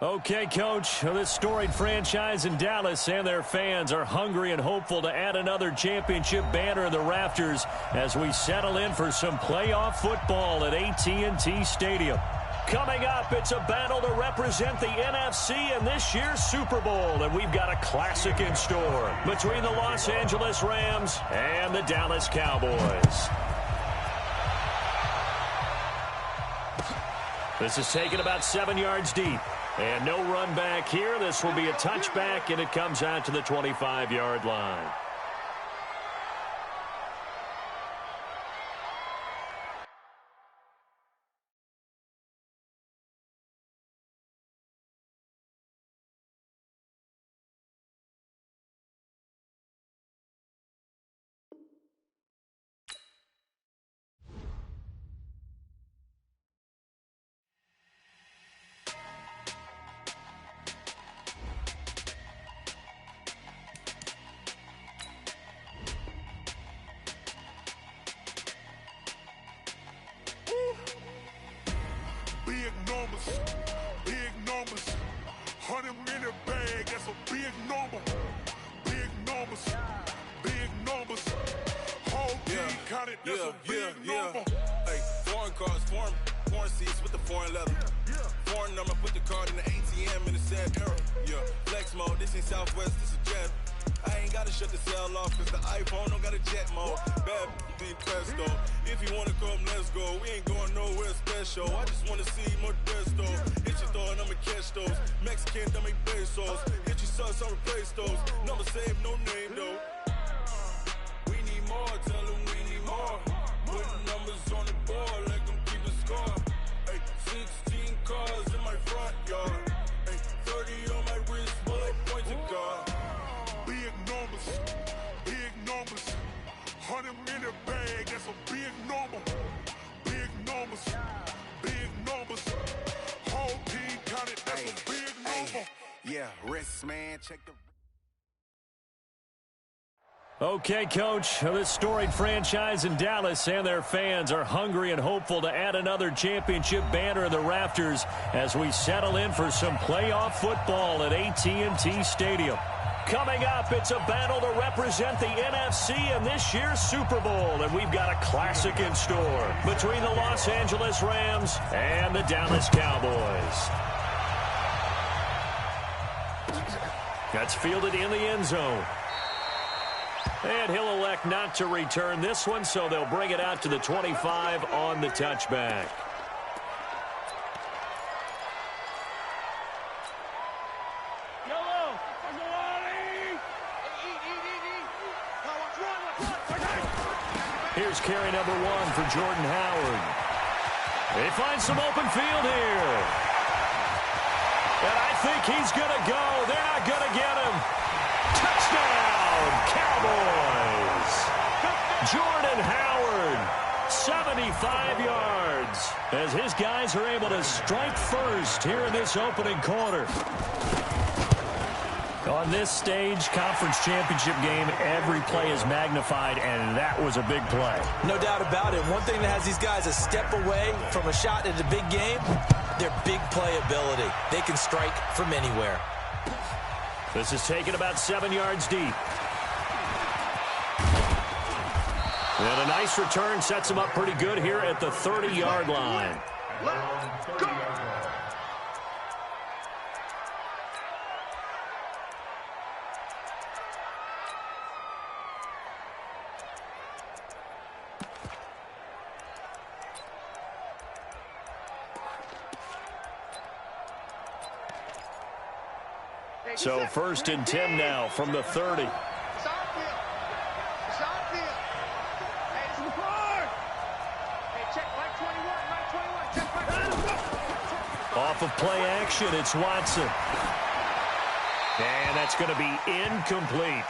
Okay, Coach, this storied franchise in Dallas and their fans are hungry and hopeful to add another championship banner in the rafters as we settle in for some playoff football at AT&T Stadium. Coming up, it's a battle to represent the NFC in this year's Super Bowl, and we've got a classic in store between the Los Angeles Rams and the Dallas Cowboys. This is taken about 7 yards deep. And no run back here. This will be a touchback, and it comes out to the 25-yard line. Big numbers, 100 in the bag, that's a big number. Big numbers, whole team counted, that's a big number. Hey, foreign cars, foreign seats with the foreign leather. Foreign number, put the card in the ATM in the sad era. Yeah, flex mode, this ain't Southwest, this is Jet. I ain't gotta shut the cell off, cause the iPhone don't got a jet mode. Bad be presto. If you wanna come, let's go. We ain't going nowhere special. I just wanna see more Modesto. Hit your throw and I'ma catch those. Mexican, dummy pesos. Hit your sauce, I'll replace those. Number save, no name though. We need more, tell them we need more. Putting numbers on the board, like them keeping score. Hey, 16 cars in my front yard. Hey, 30 on my wrist, bullet point to God. Big numbers, 100 in the bag, that's a big number. Big numbers, whole team counted, that's a big number. Yeah, wrist man, check the... Okay, Coach, this storied franchise in Dallas and their fans are hungry and hopeful to add another championship banner in the rafters as we settle in for some playoff football at AT&T Stadium. Coming up, it's a battle to represent the NFC in this year's Super Bowl, and we've got a classic in store between the Los Angeles Rams and the Dallas Cowboys. That's fielded in the end zone. And he'll elect not to return this one, so they'll bring it out to the 25 on the touchback. Here's carry number 1 for Jordan Howard. They find some open field here. And I think he's going to go. They're not going to get him. Touchdown, Cowboys. Jordan Howard, 75 yards, as his guys are able to strike first here in this opening quarter. On this stage, conference championship game, every play is magnified, and that was a big play. No doubt about it. One thing that has these guys a step away from a shot at a big game, their big play ability. They can strike from anywhere. This is taken about 7 yards deep. And a nice return sets him up pretty good here at the 30-yard line. Let's go! So 1st and 10 now from the 30. Off of play action, it's Watson. And that's going to be incomplete.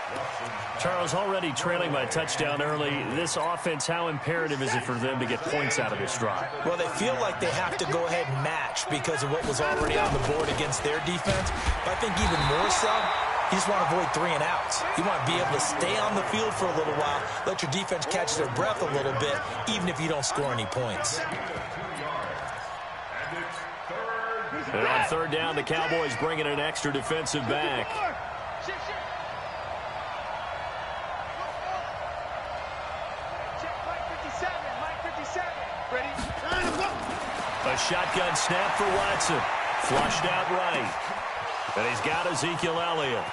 Charles, already trailing by a touchdown early. This offense, how imperative is it for them to get points out of this drive? Well, they feel like they have to go ahead and match because of what was already on the board against their defense. But I think even more so, you just want to avoid 3 and outs. You want to be able to stay on the field for a little while, let your defense catch their breath a little bit, even if you don't score any points. And on third down, the Cowboys bring in an extra defensive back. A shotgun snap for Watson. Flushed out right. And he's got Ezekiel Elliott.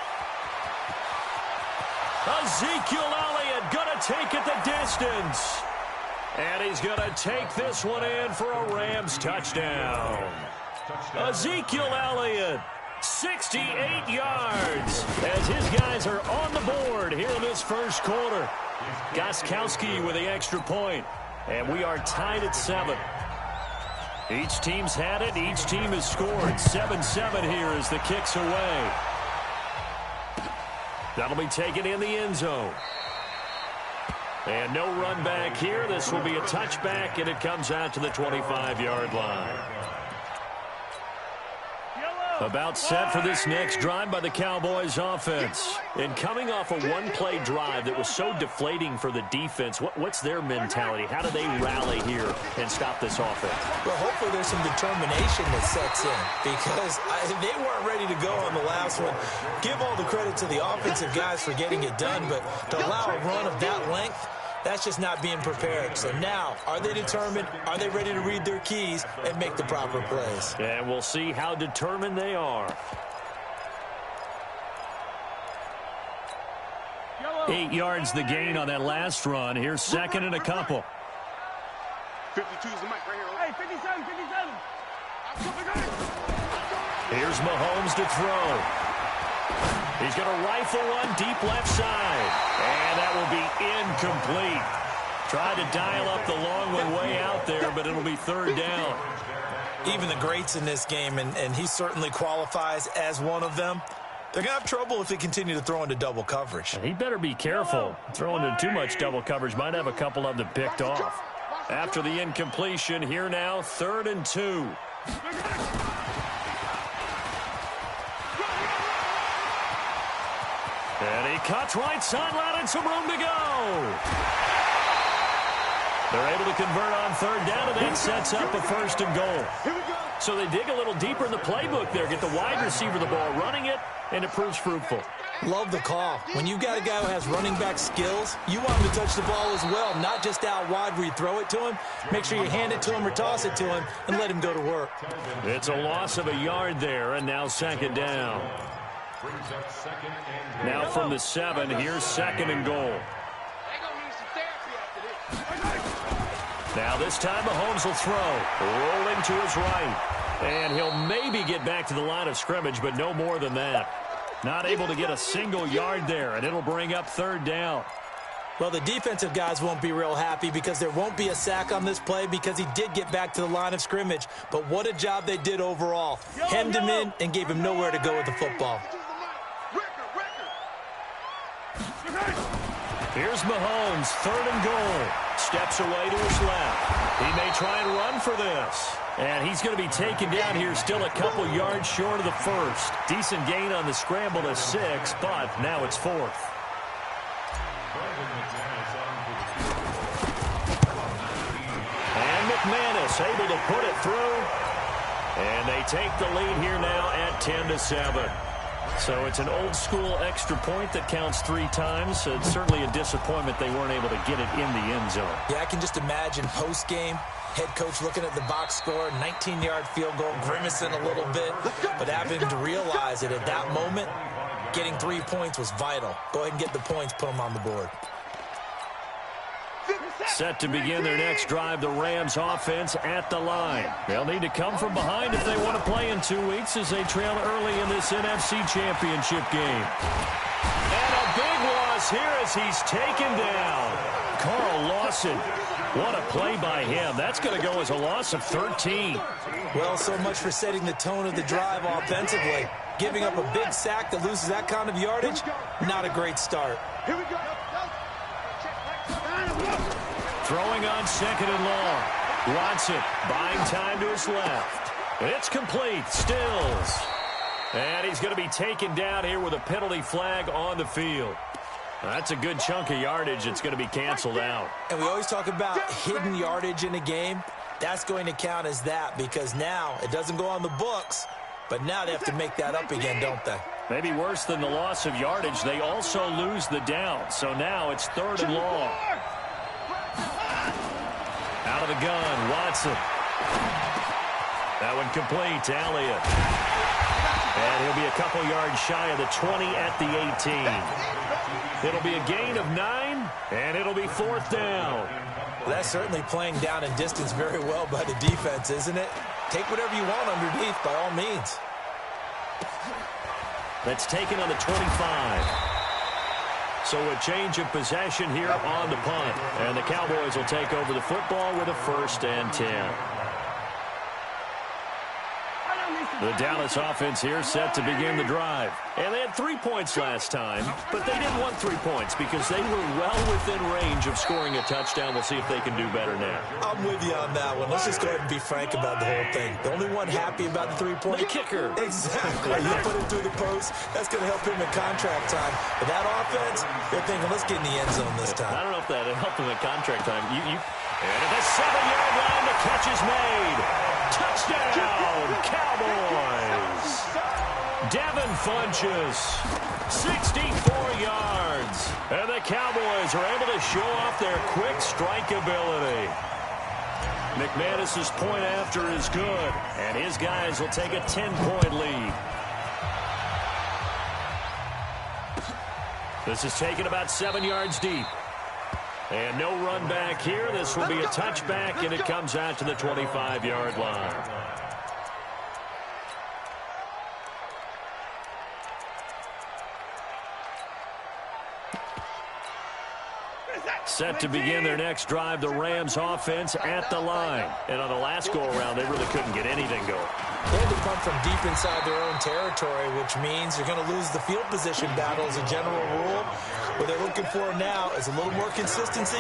Ezekiel Elliott going to take it the distance. And he's going to take this one in for a Rams touchdown. Ezekiel Elliott, 68 yards, as his guys are on the board here in this first quarter. Gostkowski with the extra point, and we are tied at 7. Each team's had it. Each team has scored. 7-7 here as the kick's away. That'll be taken in the end zone. And no run back here. This will be a touchback, and it comes out to the 25-yard line. About set for this next drive by the Cowboys offense. And coming off a one-play drive that was so deflating for the defense, what's their mentality? How do they rally here and stop this offense? Well, hopefully there's some determination that sets in because they weren't ready to go on the last one. Give all the credit to the offensive guys for getting it done, but to allow a run of that length, that's just not being prepared. So now, are they determined? Are they ready to read their keys and make the proper plays? And we'll see how determined they are. 8 yards the gain on that last run. Here's second and a couple. 52 is the mic right here. Hey, 57, 57. Here's Mahomes to throw. He's going to rifle one deep left side. And that will be incomplete. Tried to dial up the long one way out there, but it'll be third down. Even the greats in this game, and he certainly qualifies as one of them, they're going to have trouble if they continue to throw into double coverage. He better be careful. Throwing into too much double coverage might have a couple of them picked off. After the incompletion, here now, 3rd and 2. And he cuts right sideline and some room to go. They're able to convert on third down, and that sets up a 1st and goal. So they dig a little deeper in the playbook there, get the wide receiver the ball, running it, and it proves fruitful. Love the call. When you've got a guy who has running back skills, you want him to touch the ball as well, not just out wide where you throw it to him. Make sure you hand it to him or toss it to him and let him go to work. It's a loss of a yard there, and now 2nd down. Now from the 7, here's 2nd and goal. Now this time Mahomes will throw. Rolling to his right. And he'll maybe get back to the line of scrimmage, but no more than that. Not able to get a single yard there, and it'll bring up 3rd down. Well, the defensive guys won't be real happy because there won't be a sack on this play because he did get back to the line of scrimmage. But what a job they did overall. Hemmed him in and gave him nowhere to go with the football. Here's Mahomes, 3rd and goal. Steps away to his left. He may try and run for this. And he's going to be taken down here still a couple yards short of the 1st. Decent gain on the scramble to 6, but now it's 4th. And McManus able to put it through. And they take the lead here now at 10-7. So it's an old-school extra point that counts 3 times. It's certainly a disappointment they weren't able to get it in the end zone. Yeah, I can just imagine post-game, head coach looking at the box score, 19-yard field goal, grimacing a little bit, but having to realize that at that moment, getting 3 points was vital. Go ahead and get the points, put them on the board. Set to begin their next drive, the Rams offense at the line. They'll need to come from behind if they want to play in 2 weeks as they trail early in this NFC Championship game. And a big loss here as he's taken down. Carl Lawson, what a play by him. That's going to go as a loss of 13. Well, so much for setting the tone of the drive offensively. Giving up a big sack that loses that kind of yardage, not a great start. Here we go. Throwing on 2nd and long. Watson buying time to his left. It's complete. Stills. And he's going to be taken down here with a penalty flag on the field. That's a good chunk of yardage. It's going to be canceled out. And we always talk about hidden yardage in a game. That's going to count as that because now it doesn't go on the books, but now they have to make that up again, don't they? Maybe worse than the loss of yardage, they also lose the down. So now it's 3rd and long. Out of the gun, Watson. That one complete to Elliott. And he'll be a couple yards shy of the 20 at the 18. It'll be a gain of 9, and it'll be 4th down. Well, that's certainly playing down in distance very well by the defense, isn't it? Take whatever you want underneath by all means. That's taken on the 25. So a change of possession here on the punt. And the Cowboys will take over the football with a 1st and 10. The Dallas offense here set to begin the drive. And they had 3 points last time, but they didn't want 3 points because they were well within range of scoring a touchdown. We'll see if they can do better now. I'm with you on that one. Let's just go ahead and be frank about the whole thing. The only one happy about the 3-point? The kicker. Exactly. You put it through the post. That's going to help him in contract time. But that offense, they're thinking, let's get in the end zone this time. I don't know if that helped him in contract time. And at the 7-yard line, the catch is made. Touchdown, Cowboys. Devin Funchess, 64 yards. And the Cowboys are able to show off their quick strike ability. McManus's point after is good, and his guys will take a 10-point lead. This is taken about 7 yards deep. And no run back here. This will be a touchback, and it comes out to the 25-yard line. Set to begin their next drive, the Rams offense at the line. And on the last go-around, they really couldn't get anything going. They had to come from deep inside their own territory, which means you're going to lose the field position battle as a general rule. What they're looking for now is a little more consistency,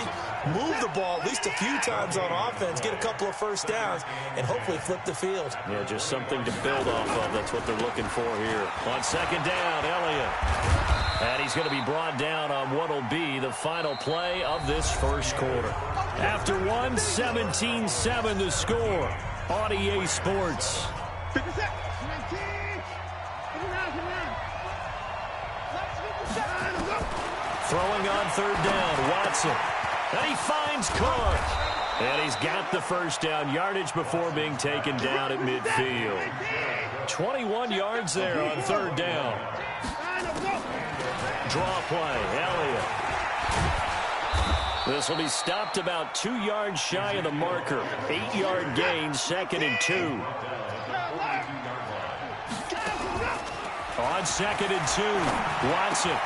move the ball at least a few times on offense, get a couple of first downs, and hopefully flip the field. Yeah, just something to build off of. That's what they're looking for here. On 2nd down, Elliott. And he's going to be brought down on what will be the final play of this first quarter. After 17-7 to score on EA Sports. Throwing on 3rd down, Watson. And he finds Cook. And he's got the first down yardage before being taken down at midfield. 21 yards there on 3rd down. Draw play, Elliott. This will be stopped about 2 yards shy of the marker. 8-yard gain, 2nd and 2. On 2nd and 2, Watson.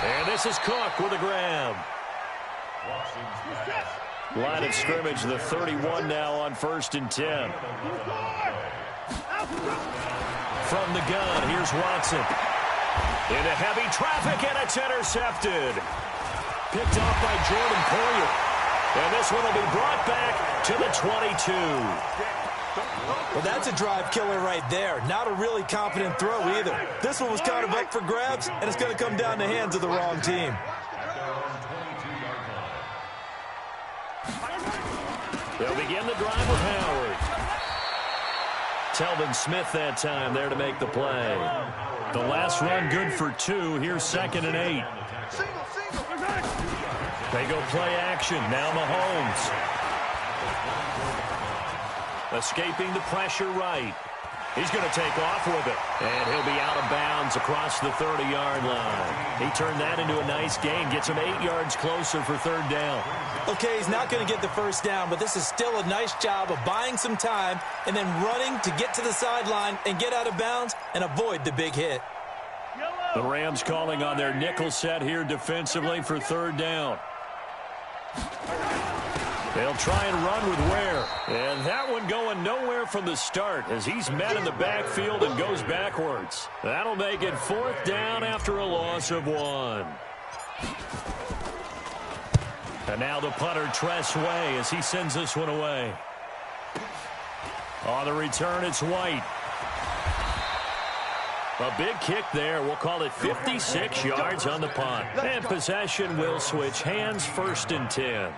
And this is Cook with a grab. Line of scrimmage, the 31 now on 1st and 10. From the gun, here's Watson. Into heavy traffic, and it's intercepted. Picked off by Jordan Poyer. And this one will be brought back to the 22. Well, that's a drive killer right there. Not a really confident throw either. This one was kind of up for grabs, and it's going to come down the hands of the wrong team. They'll begin the drive with Howard. Telvin Smith that time there to make the play. The last run good for 2. Here's 2nd and 8. They go play action. Now Mahomes. Escaping the pressure right. He's going to take off with it. And he'll be out of bounds across the 30-yard line. He turned that into a nice gain. Gets him 8 yards closer for 3rd down. Okay, he's not going to get the first down, but this is still a nice job of buying some time and then running to get to the sideline and get out of bounds and avoid the big hit. The Rams calling on their nickel set here defensively for 3rd down. They'll try and run with Ware. And that one going nowhere from the start as he's met in the backfield and goes backwards. That'll make it 4th down after a loss of 1. And now the punter, Tress Way, as he sends this one away. On the return, it's White. A big kick there. We'll call it 56 yards on the punt. And possession will switch hands, 1st and 10.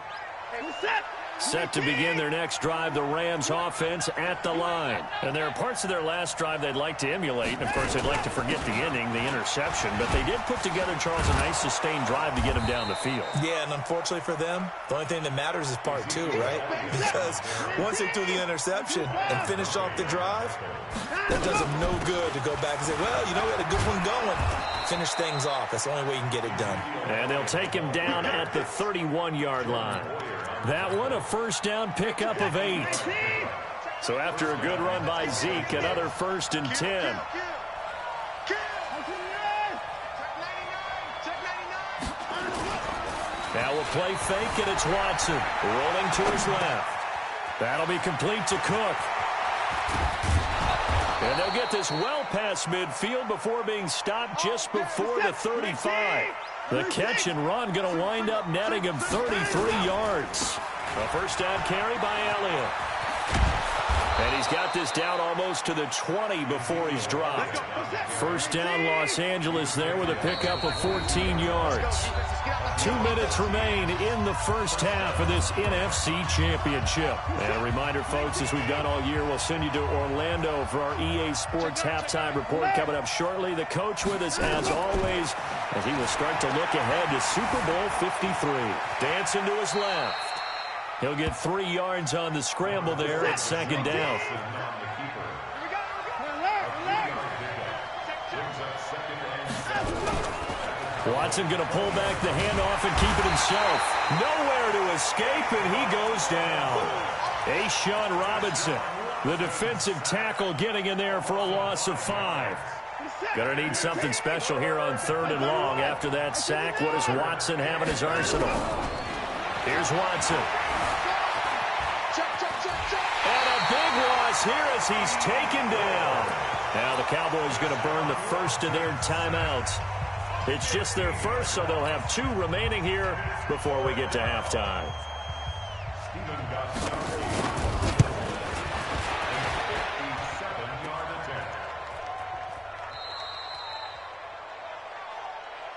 Set to begin their next drive, the Rams offense at the line. And there are parts of their last drive they'd like to emulate. Of course, they'd like to forget the ending, the interception. But they did put together, Charles, a nice sustained drive to get him down the field. Yeah, and unfortunately for them, the only thing that matters is part two, right? Because once they threw the interception and finished off the drive, that does them no good to go back and say, well, you know, we had a good one going. Finish things off. That's the only way you can get it done. And they'll take him down at the 31-yard line. That one, a first down pickup of 8. So after a good run by Zeke, another 1st and 10. Now we'll play fake, and it's Watson rolling to his left. That'll be complete to Cook. And they'll get this well past midfield before being stopped just before the 35. The catch and run going to wind up netting him 33 yards. A first down carry by Elliott. And he's got this down almost to the 20 before he's dropped. First down Los Angeles there with a pickup of 14 yards. 2 minutes remain in the first half of this NFC Championship. And a reminder, folks, as we've done all year, we'll send you to Orlando for our EA Sports Halftime Report coming up shortly. The coach with us, as always, as he will start to look ahead to Super Bowl 53. Dancing to his left. He'll get 3 yards on the scramble there at second down. Watson going to pull back the handoff and keep it himself. Nowhere to escape, and he goes down. A'Shawn Robinson, the defensive tackle, getting in there for a loss of 5. Going to need something special here on 3rd and long. After that sack, what does Watson have in his arsenal? Here's Watson. And a big loss here as he's taken down. Now the Cowboys going to burn the first of their timeouts. It's just their first, so they'll have 2 remaining here before we get to halftime.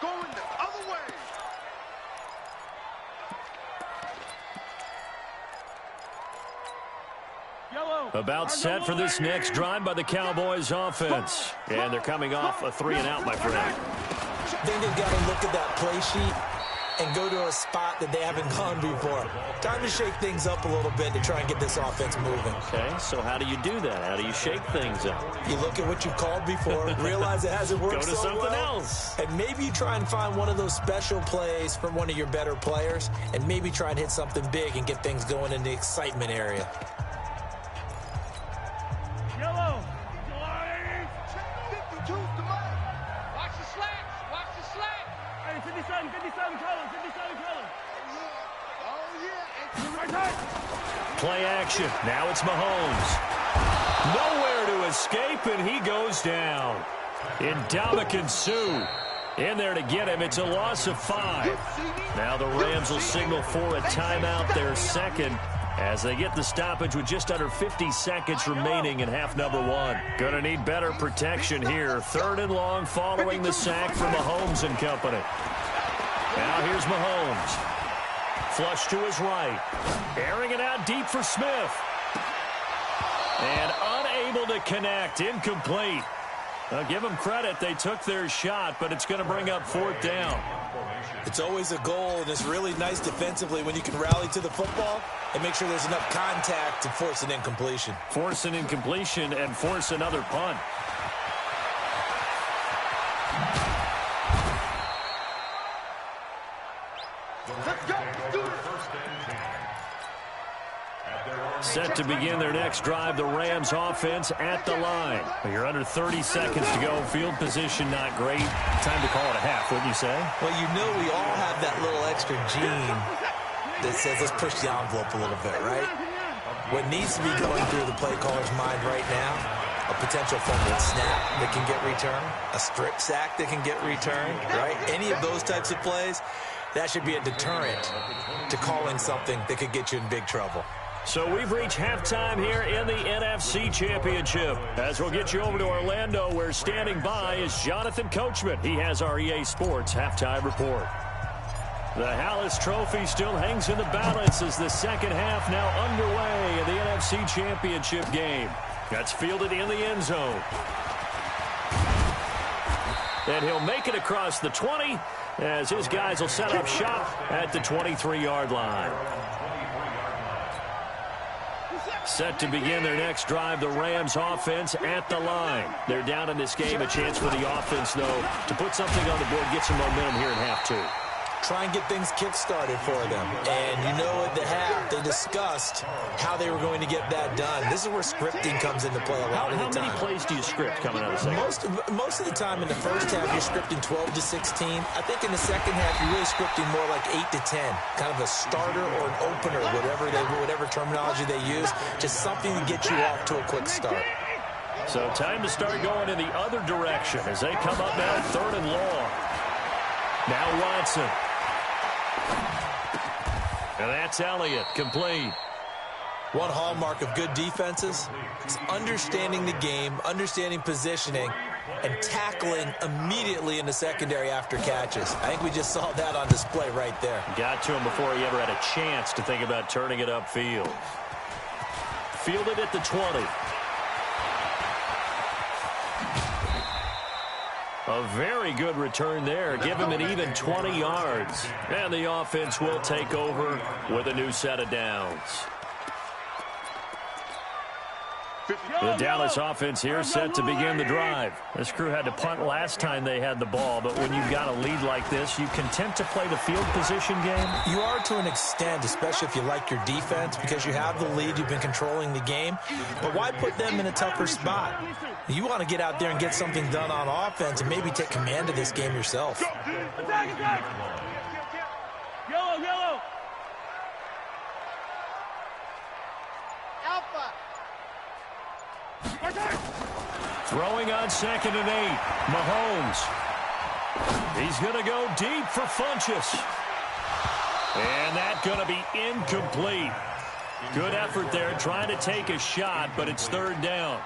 Going the other way. About set for this next drive by the Cowboys offense. And they're coming off a 3-and-out, my friend. I think they've got to look at that play sheet and go to a spot that they haven't gone before. Time to shake things up a little bit to try and get this offense moving. Okay, so how do you do that? How do you shake things up? You look at what you called before, realize it hasn't worked so well. Go to something else. And maybe you try and find one of those special plays from one of your better players, and maybe try and hit something big and get things going in the excitement area. Yellow. 52, come on. Watch the slats. Watch the slats. Hey, 57 colors, 57 colors. Oh, yeah. Right side. Play action. Now it's Mahomes. Nowhere to escape, and he goes down. Ndamukong Suh in there to get him. It's a loss of 5. Now the Rams will signal for a timeout, their second, as they get the stoppage with just under 50 seconds remaining in half number 1. Gonna need better protection here. 3rd and long following the sack from Mahomes and company. Now here's Mahomes. Flush to his right. Airing it out deep for Smith. And unable to connect. Incomplete. Now give them credit. They took their shot, but it's going to bring up 4th down. It's always a goal, and it's really nice defensively when you can rally to the football and make sure there's enough contact to force an incompletion. Force an incompletion and force another punt. Let's go. Do it. Set to begin their next drive, the Rams offense at the line. You're under 30 seconds to go. Field position not great. Time to call it a half, wouldn't you say? Well, you know we all have that little extra gene that says let's push the envelope a little bit, right? What needs to be going through the play caller's mind right now, a potential fumbled snap that can get returned, a strip sack that can get returned, right? Any of those types of plays, that should be a deterrent to calling something that could get you in big trouble. So we've reached halftime here in the NFC Championship. As we'll get you over to Orlando, where standing by is Jonathan Coachman. He has our EA Sports Halftime Report. The Hallis Trophy still hangs in the balance as the second half now underway in the NFC Championship game. That's fielded in the end zone. And he'll make it across the 20 as his guys will set up shop at the 23-yard line. Set to begin their next drive, the Rams offense at the line. They're down in this game. A chance for the offense, though, to put something on the board, get some momentum here in half two. Try and get things kick-started for them. And you know at the half, they discussed how they were going to get that done. This is where scripting comes into play a lot of the time. How many plays do you script coming out of the second? Most of the time in the first half, you're scripting 12 to 16. I think in the second half, you're really scripting more like 8 to 10. Kind of a starter or an opener, whatever terminology they use. Just something to get you off to a quick start. So time to start going in the other direction as they come up now, 3rd and long. Now Watson. And that's Elliott, complete. One hallmark of good defenses is understanding the game, understanding positioning, and tackling immediately in the secondary after catches. I think we just saw that on display right there. Got to him before he ever had a chance to think about turning it upfield. Fielded at the 20. A very good return there. Give him an even 20 yards. And the offense will take over with a new set of downs. The Dallas offense here set to begin the drive. This crew had to punt last time they had the ball, but when you've got a lead like this, you content to play the field position game? You are to an extent, especially if you like your defense, because you have the lead, you've been controlling the game. But why put them in a tougher spot? You want to get out there and get something done on offense and maybe take command of this game yourself. Attack! Yellow! Alpha! Throwing on 2nd and 8. Mahomes. He's going to go deep for Funchess. And that's going to be incomplete. Good effort there trying to take a shot, but it's 3rd down.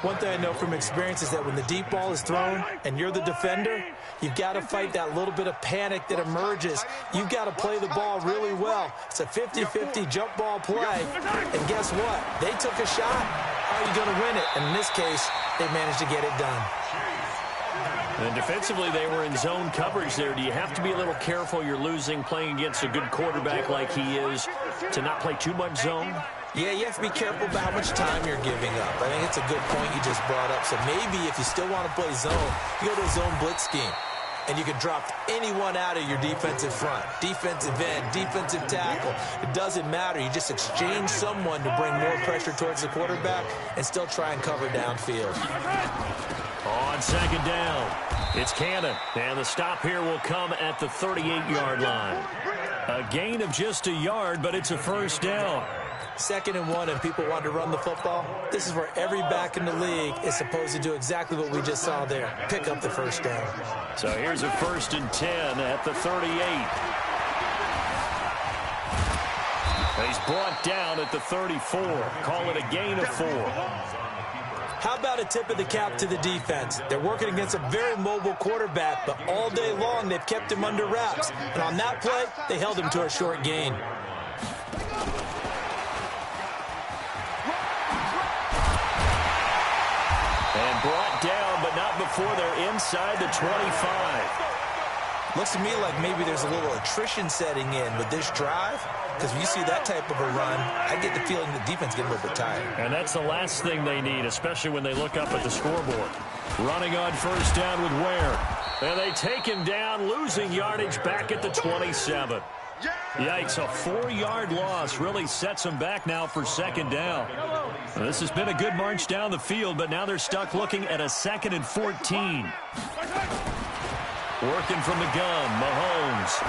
One thing I know from experience is that when the deep ball is thrown and you're the defender, you've got to fight that little bit of panic that emerges. You've got to play the ball really well. It's a 50-50 jump ball play. And guess what? They took a shot. How are you going to win it? And in this case, they managed to get it done. And defensively, they were in zone coverage there. Do you have to be a little careful you're losing playing against a good quarterback like he is to not play too much zone? Yeah, you have to be careful about how much time you're giving up. I think it's a good point you just brought up. So maybe if you still want to play zone, you go to a zone blitz scheme. And you can drop anyone out of your defensive front. Defensive end, defensive tackle. It doesn't matter. You just exchange someone to bring more pressure towards the quarterback and still try and cover downfield. On 2nd down, it's Cannon. And the stop here will come at the 38-yard line. A gain of just a yard, but it's a 1st down. 2nd and 1 and people want to run the football. This is where every back in the league is supposed to do exactly what we just saw there. Pick up the 1st down. So here's a 1st and 10 at the 38. He's brought down at the 34. Call it a gain of 4. How about a tip of the cap to the defense? They're working against a very mobile quarterback, but all day long they've kept him under wraps. And on that play, they held him to a short gain. And brought down, but not before they're inside the 25. Looks to me like maybe there's a little attrition setting in with this drive. Because when you see that type of a run, I get the feeling the defense getting a little bit tired. And that's the last thing they need, especially when they look up at the scoreboard. Running on 1st down with Ware. And they take him down, losing yardage back at the 27. Yikes, a 4-yard loss really sets them back now for 2nd down. Well, this has been a good march down the field, but now they're stuck looking at a 2nd and 14. Working from the gun, Mahomes.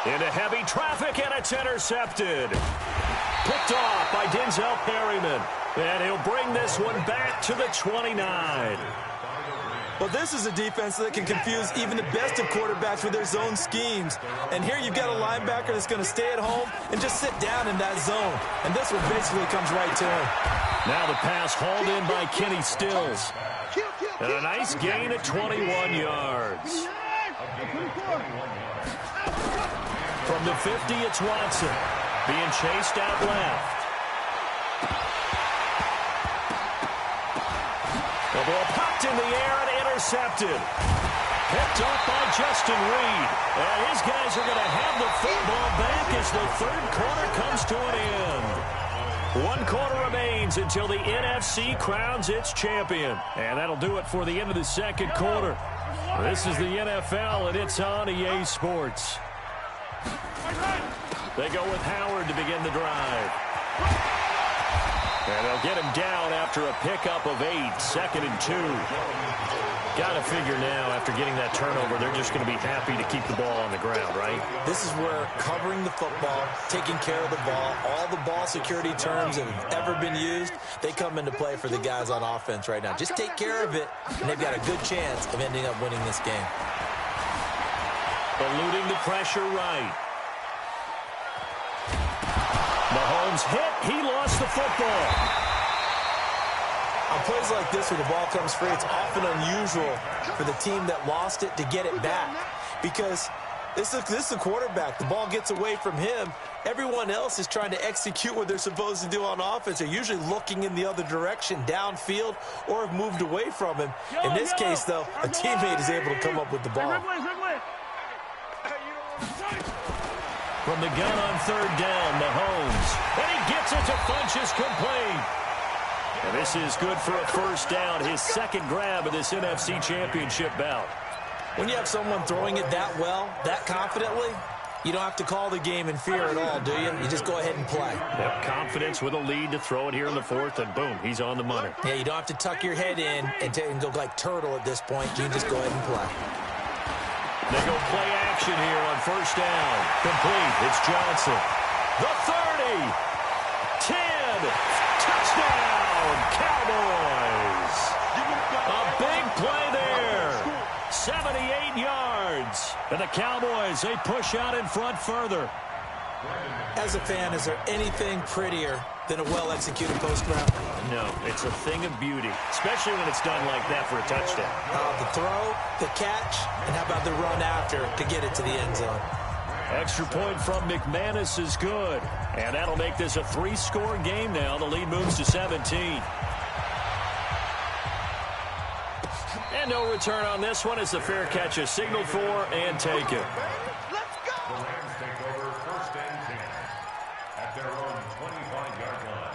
Into heavy traffic, and it's intercepted. Picked off by Denzel Perryman. And he'll bring this one back to the 29. Well, this is a defense that can confuse even the best of quarterbacks with their zone schemes. And here you've got a linebacker that's going to stay at home and just sit down in that zone. And this one basically comes right to him. Now the pass hauled in by Kenny Stills. And a nice gain of 21 yards. From the 50, it's Watson. Being chased out left. The ball popped in the air and intercepted. Picked up by Justin Reed. And his guys are going to have the football back as the third quarter comes to an end. 1 quarter remains until the NFC crowns its champion. And that'll do it for the end of the second quarter. This is the NFL, and it's on EA Sports. They go with Howard to begin the drive. And they'll get him down after a pickup of 8, 2nd and 2. Got to figure now, after getting that turnover, they're just going to be happy to keep the ball on the ground, right? This is where covering the football, taking care of the ball, all the ball security terms that have ever been used, they come into play for the guys on offense right now. Just take care of it, and they've got a good chance of ending up winning this game. Eluding the pressure right. Mahomes hit. He lost the football. On plays like this where the ball comes free, it's often unusual for the team that lost it to get it back. Because this is the quarterback. The ball gets away from him. Everyone else is trying to execute what they're supposed to do on offense. They're usually looking in the other direction, downfield, or have moved away from him. In this case, though, a teammate is able to come up with the ball. From the gun on 3rd down, Mahomes. And he gets it to Funchess complete. And this is good for a first down, his second grab of this NFC Championship bout. When you have someone throwing it that well, that confidently, you don't have to call the game in fear at all, do you? You just go ahead and play. Yep, confidence with a lead to throw it here in the 4th, and boom, he's on the money. Yeah, you don't have to tuck your head in and go like turtle at this point. You can just go ahead and play. They go play action here on 1st down. Complete. It's Johnson. The 30. 10. Touchdown, Cowboys. A big play there. 78 yards. And the Cowboys, they push out in front further. As a fan, is there anything prettier than a well-executed post route? No, it's a thing of beauty, especially when it's done like that for a touchdown. The throw, the catch, and how about the run after to get it to the end zone? Extra point from McManus is good. And that'll make this a 3-score game now. The lead moves to 17. And no return on this one as the fair catch is signaled for and taken. Let's go! The Rams take over 1st and 10 at their own 25-yard line.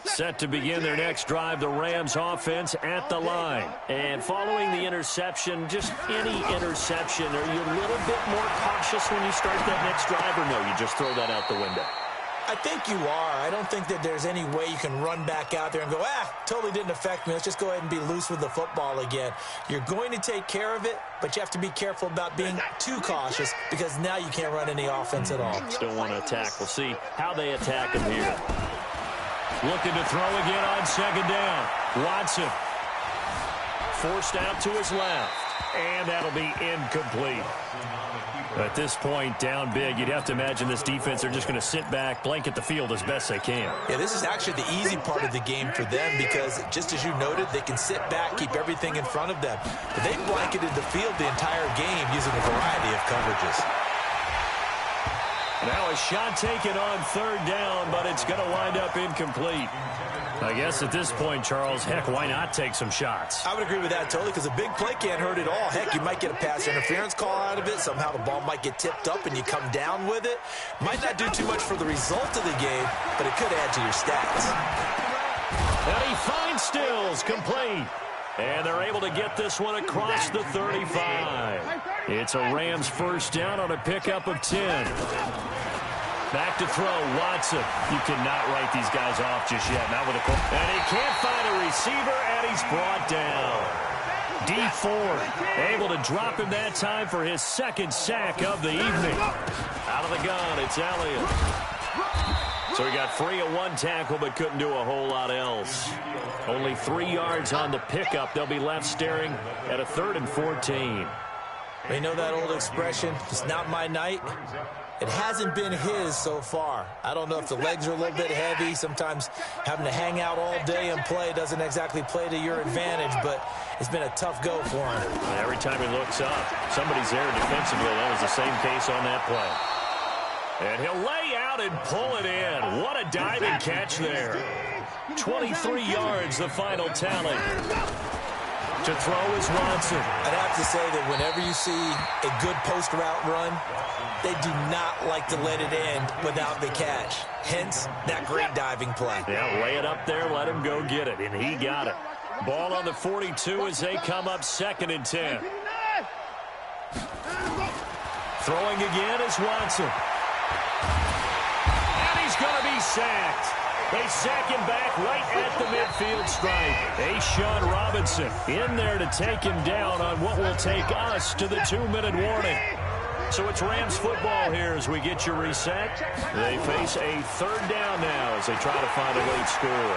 Set to begin their next drive, the Rams offense at the line. And following the interception, just any interception, are you a little bit more cautious when you start that next drive, or no, you just throw that out the window? I think you are. I don't think that there's any way you can run back out there and go, totally didn't affect me. Let's just go ahead and be loose with the football again. You're going to take care of it, but you have to be careful about being too cautious because now you can't run any offense at all. Still want to attack. We'll see how they attack him here. Looking to throw again on 2nd down. Watson forced out to his left, and that'll be incomplete. At this point, down big, you'd have to imagine this defense, they're just going to sit back, blanket the field as best they can. Yeah, this is actually the easy part of the game for them because, just as you noted, they can sit back, keep everything in front of them. But they blanketed the field the entire game using a variety of coverages. Now a shot taken on 3rd down, but it's going to wind up incomplete. I guess at this point, Charles, heck, why not take some shots? I would agree with that totally because a big play can't hurt at all. Heck, you might get a pass interference call out of it. Somehow the ball might get tipped up and you come down with it. Might not do too much for the result of the game, but it could add to your stats. And he finds Stills, complete. And they're able to get this one across the 35. It's a Rams 1st down on a pickup of 10. Back to throw, Watson. You cannot write these guys off just yet. Not with a call. And he can't find a receiver, and he's brought down. D Ford able to drop him that time for his 2nd sack of the evening. Out of the gun, it's Elliott. So he got free of 1 tackle, but couldn't do a whole lot else. Only 3 yards on the pickup. They'll be left staring at a 3rd and 14. You know that old expression, it's not my night? It hasn't been his so far. I don't know if the legs are a little bit heavy. Sometimes having to hang out all day and play doesn't exactly play to your advantage, but it's been a tough go for him. Every time he looks up, somebody's there defensively. That was the same case on that play. And he'll lay out and pull it in. What a diving catch there. 23 yards, the final tally. To throw is Watson. I'd have to say that whenever you see a good post route run, they do not like to let it end without the catch. Hence, that great diving play. Yeah, lay it up there, let him go get it, and he got it. Ball on the 42 as they come up 2nd and 10. Throwing again is Watson. And he's going to be sacked. They sack him back right at the midfield stripe. A'Shawn Robinson in there to take him down on what will take us to the 2-minute warning. So it's Rams football here as we get you reset. They face a 3rd down now as they try to find a late score.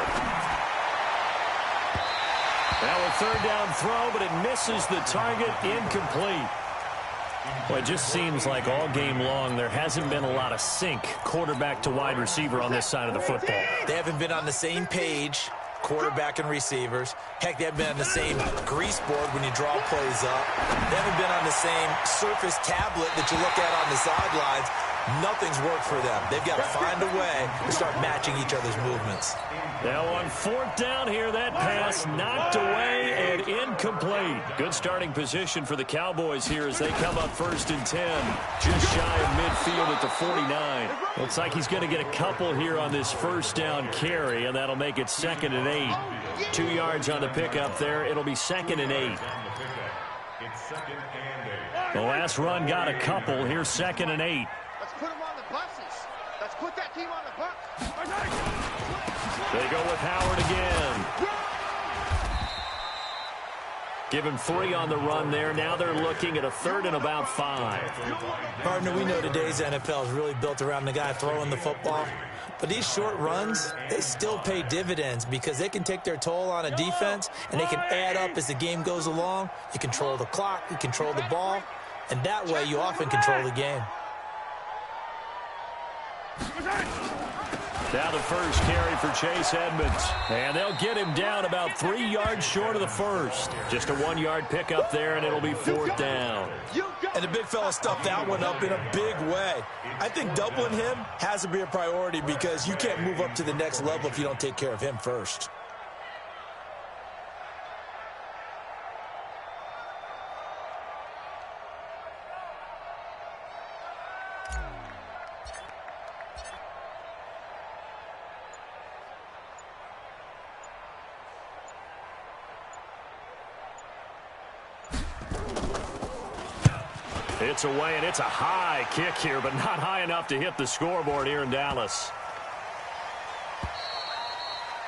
Now a 3rd down throw, but it misses the target, incomplete. Well, it just seems like all game long there hasn't been a lot of sync quarterback to wide receiver on this side of the football. They haven't been on the same page, quarterback and receivers. Heck, they haven't been on the same grease board when you draw plays up. They haven't been on the same surface tablet that you look at on the sidelines. Nothing's worked for them. They've got to find a way to start matching each other's movements. Now on 4th down here, that pass knocked away and incomplete. Good starting position for the Cowboys here as they come up 1st and 10. Just shy of midfield at the 49. Looks like he's going to get a couple here on this 1st down carry, and that'll make it 2nd and 8. 2 yards on the pickup there. It'll be 2nd and 8. The last run got a couple. Here's 2nd and 8. Let's put them on the buses. Let's put that team on the bus. They go with Howard again. Give him 3 on the run there. Now they're looking at a 3rd and about 5. Partner, we know today's NFL is really built around the guy throwing the football. But these short runs, they still pay dividends because they can take their toll on a defense and they can add up as the game goes along. You control the clock, you control the ball, and that way you often control the game. Now the first carry for Chase Edmonds. And they'll get him down about 3 yards short of the first. Just a 1-yard pickup there, and it'll be 4th down. And the big fella stuffed that one up in a big way. I think doubling him has to be a priority because you can't move up to the next level if you don't take care of him first. It's away, and it's a high kick here, but not high enough to hit the scoreboard here in Dallas.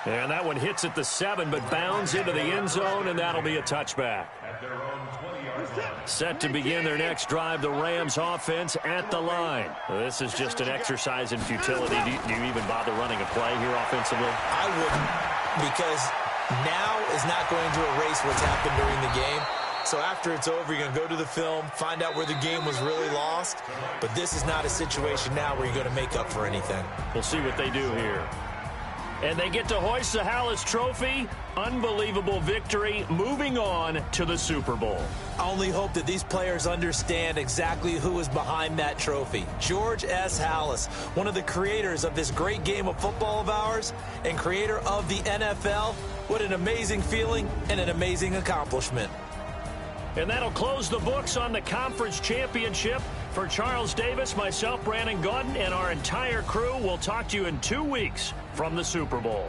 And that one hits at the 7, but bounds into the end zone, and that'll be a touchback. Set to begin their next drive, the Rams offense at the line. This is just an exercise in futility. Do you even bother running a play here offensively? I wouldn't, because now is not going to erase what's happened during the game. So after it's over, you're going to go to the film, find out where the game was really lost. But this is not a situation now where you're going to make up for anything. We'll see what they do here. And they get to hoist the Hallis Trophy. Unbelievable victory, moving on to the Super Bowl. I only hope that these players understand exactly who is behind that trophy. George S. Hallis, one of the creators of this great game of football of ours and creator of the NFL. What an amazing feeling and an amazing accomplishment. And that'll close the books on the conference championship. For Charles Davis, myself, Brandon Gaudin, and our entire crew, we'll talk to you in 2 weeks from the Super Bowl.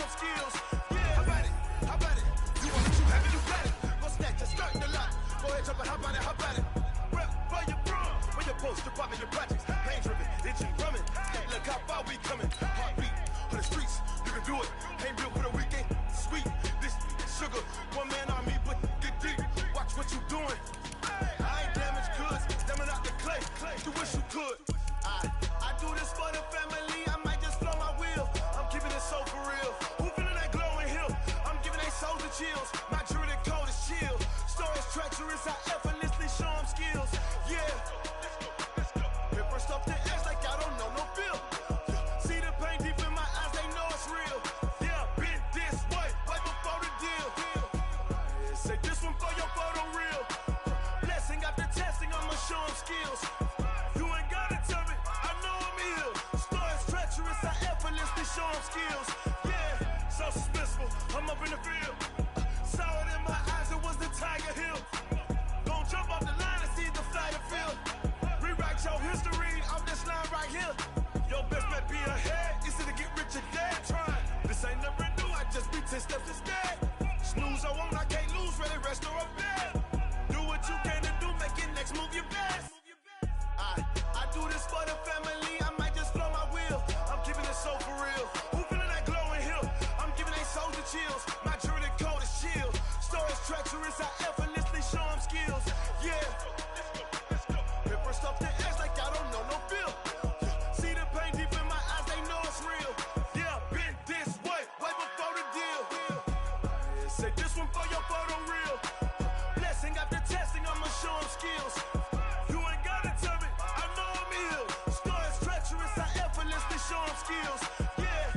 them skills. Yeah, how about it? How about it? You want it, you have it, you got it. Go snatch, just starting the lot. Go ahead, jump it, how about it? How about it? Rep for your bro, for your post, your pop, and your projects. Pain driven, engine drumming. Hey, look how far we coming. Heartbeat on the streets, you can do it. Ain't built for the weekend. Sweet, this sugar, one man army, but get deep. Watch what you doing. I ain't damaged goods, stemming out the clay. You wish you could. I do this for the family. I might just blow my wheel. I'm keeping it so for real. Who feeling that glowing hill? I'm giving they souls the chills. My jury the cold is chill. Stories treacherous, I effortlessly show them skills. Yeah. Hit first off the edge like I don't know no feel. See the pain deep in my eyes, they know it's real. Yeah, been this way, way before the deal. Say this one for your photo real. Blessing after testing, I'ma show them skills. You ain't gotta tell me, I know I'm ill. Stories treacherous, I effortlessly show them skills. Yeah, so suspenseful, I'm up in the field. Saw it in my eyes, it was the Tiger Hill. Gon' jump off the line and see the flight of field. Rewrite your history off this line right here. Your best bet be ahead, easy to get rich or dead. Trying, this ain't never new, I just be 10 steps instead. Snooze I won't, I can't lose, ready, rest or up bed. Do what you can to do, make your next move your best. I do this for the family, I might just blow my wheel. I'm keeping it so for real. Who feeling that glowing hill? I'm giving they souls the chills. My jury the cold is chill. Stories treacherous, I effortlessly show them skills. Yeah. Hit first off the edge like I don't know no feel. See the pain deep in my eyes, they know it's real. Yeah, been this way, way before the deal. Say this one for your photo real. Blessing after testing, I'ma show them skills. You ain't gotta tell me, I know I'm ill. Stories treacherous, I effortlessly show them skills. Yeah.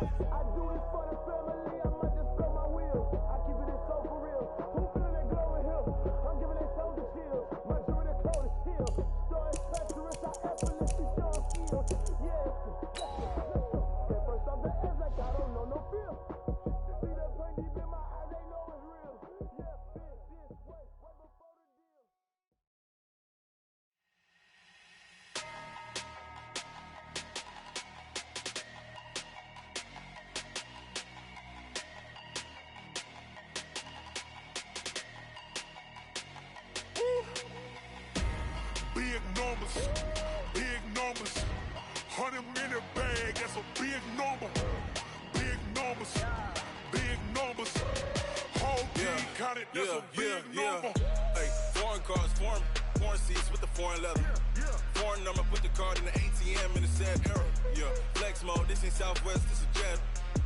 I do this for the family, I might just blow my wheel. I keep it so for real. Who feeling that glowing hill? I'm giving they souls the chills. My jury the cold is chill. Stories treacherous, I effortlessly show them skills. Yeah. Get first off the edge like I don't know no feel. See that pain deep in my eyes, they know it's real. Yeah, been this way, way before the deal. Big numbers, big numbers. 100-minute bag, that's a big number. Big numbers, big numbers. Whole team counted, that's a big number. Hey, foreign cars, foreign seats with the foreign leather. Foreign number, put the card in the ATM in the sad era. Yeah, flex mode, this ain't Southwest, this is Jet.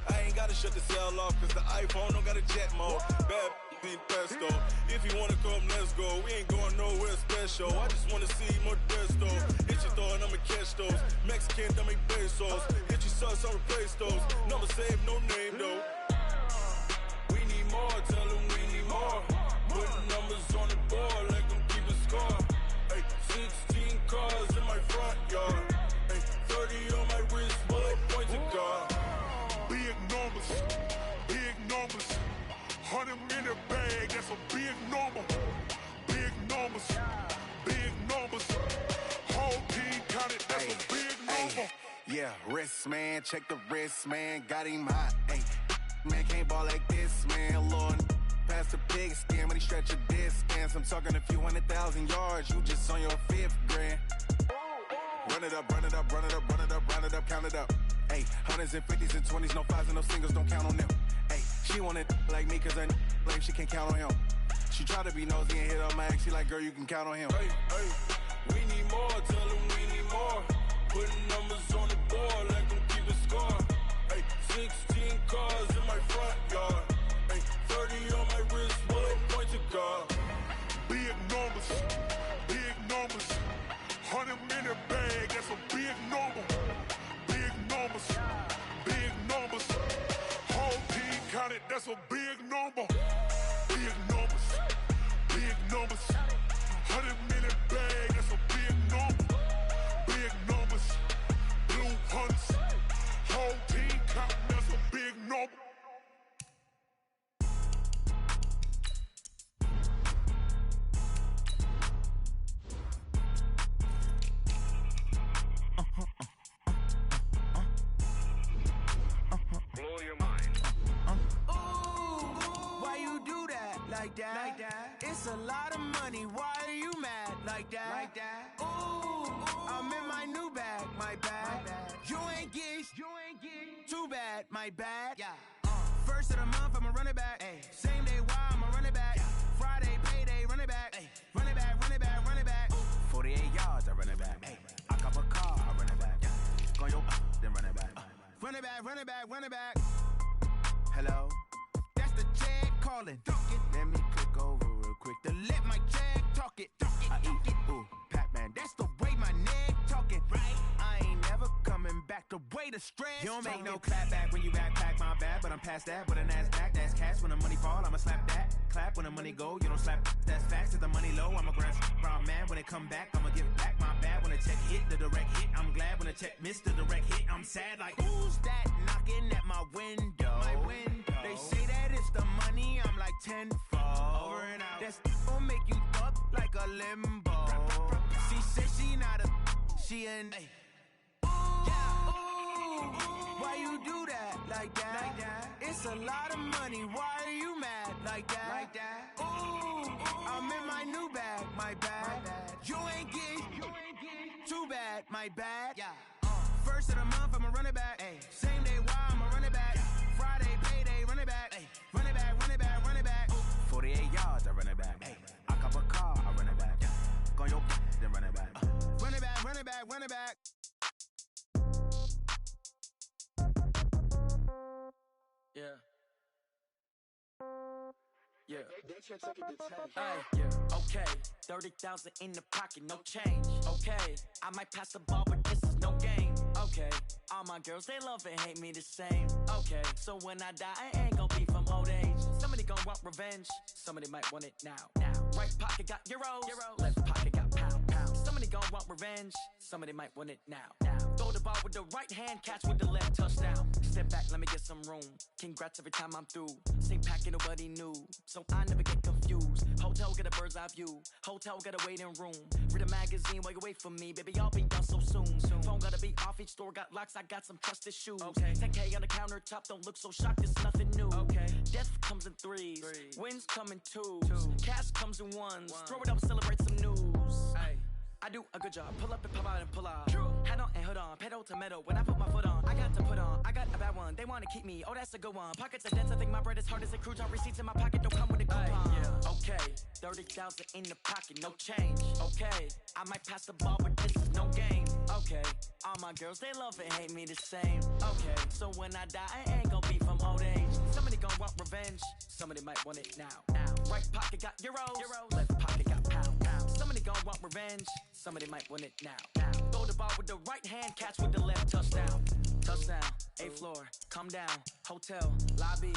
I ain't gotta shut the cell off, cause the iPhone don't got a jet mode. Bad ain't pesto. If you wanna come, let's go. We ain't going nowhere special. I just wanna see more Modesto. Hit your throw and I'ma catch those. Mexican, dummy pesos. Hit your sauce, I'll replace those. Number save, no name though. We need more, tell them we need more. Putting numbers on the board like I'm keeping score. Hey, 16 cars in my front yard. Hey, 30 on my wrist, bullet point to God. Big numbers, big numbers. 100-minute bag, that's a big number. Big numbers, big numbers. Whole team counted, that's a big number. Yeah, wrist man, check the wrist man, got him hot. Ay, man can't ball like this, man. Lord, past the pig skin, but he stretch a distance. I'm talking a few 100,000 yards, you just on your 5th grand. Run it up, run it up, run it up, run it up, round it up, count it up. Ay, 100s and 50s and 20s, no 5s and no singles, don't count on them. Ay, she want it like me, cause her like she can't count on him. She try to be nosy and hit on my ex, she like, girl, you can count on him. Hey, hey, we need more, tell them we need more. Putting numbers on the board like I'm keeping score. Hey, 16 cars in my front yard. Hey, 30 on my wrist, bullet point to God. Big numbers, big numbers. 100-minute bag, that's a big number. Big numbers, big numbers. Whole team counted, that's a big number. Big numbers, big numbers. 100-minute bag, that's a big number. Big numbers, blue hunts. Whole team counting, that's a big number. Blow your mind. like that. It's a lot of money, why are you mad like that? Ooh, I'm in my new bag, my bad. You ain't get too bad, my bad. First of the month, I'ma run it back. Same day, why I'ma run it back. Friday, payday, run it back. Run it back, run it back, run it back. 48 yards, I run it back. I cop a car, I run it back. Go yo, then run it back. Run it back, run it back, run it back. Hello, that's the jag calling. Let me click over real quick to let my jag talk it. I eat it, ooh, Pac-Man, that's the way my neck talking. Right, I ain't never coming back the way the stress. You don't make no clap back when you backpack, my bad, but I'm past that. With a NASDAQ, that's cash. When the money fall, I'ma slap that. Clap when the money go, you don't slap. That's facts. If the money low, I'ma grab brown man. When it come back, I'ma give back my bad. When the check hit, the direct hit. I'm glad when the check missed the direct hit. I'm sad like, who's that knocking at my window? They say that it's the money, I'm like tenfold. Over and out. That's gon' make you up like a limbo. She said she not a, she an. Why you do that like that? It's a lot of money, why are you mad like that? Ooh, I'm in my new bag, my bad. You ain't get too bad, my bad. First of the month, I'ma run it back. Same day, why I'ma run it back. Friday, payday, run it back. Run it back, run it back, run it back. 48 yards, I run it back. I cop a car, I run it back. Go yo, then run it back. Run it back, run it back, run it back. Okay, 30,000 in the pocket, no change. Okay, I might pass the ball, but this is no game. Okay, all my girls, they love and hate me the same. Okay, so when I die, I ain't gon' be from old age. Somebody gon' want revenge, somebody might want it now. Right pocket got euros, left pocket got pound. Somebody gon' want revenge, somebody might want it now. Throw the ball with the right hand, catch with the left, touchdown. Step back, let me get some room. Congrats every time I'm through. Same packet, nobody knew, so I never get confused. Hotel get a bird's eye view, hotel got a waiting room. Read a magazine while you wait for me, baby, I'll be done so soon. Phone gotta be off, each store got locks, I got some trusted shoes. 10K on the countertop, don't look so shocked, it's nothing new. Death comes in threes, wins come in twos, cash comes in ones. Throw it up, celebrate some news. I do a good job, pull up and pop out and pull out. Head on and hood on, pedal to metal. When I put my foot on, I got to put on. I got a bad one, they wanna keep me, oh that's a good one. Pockets are dense, I think my bread is hard as a cruise. All receipts in my pocket don't come with a coupon. Okay, 30,000 in the pocket, no change. Okay, I might pass the ball, but this is no game. Okay, all my girls, they love and hate me the same. Okay, so when I die, I ain't gon' be from old age. Somebody gon' want revenge, somebody might want it now. Right pocket got euros, left pocket got pound. Somebody gon' want revenge, somebody might want it now. Throw the ball with the right hand, catch with the left, touchdown. Touchdown, 8th floor, come down, hotel, lobby.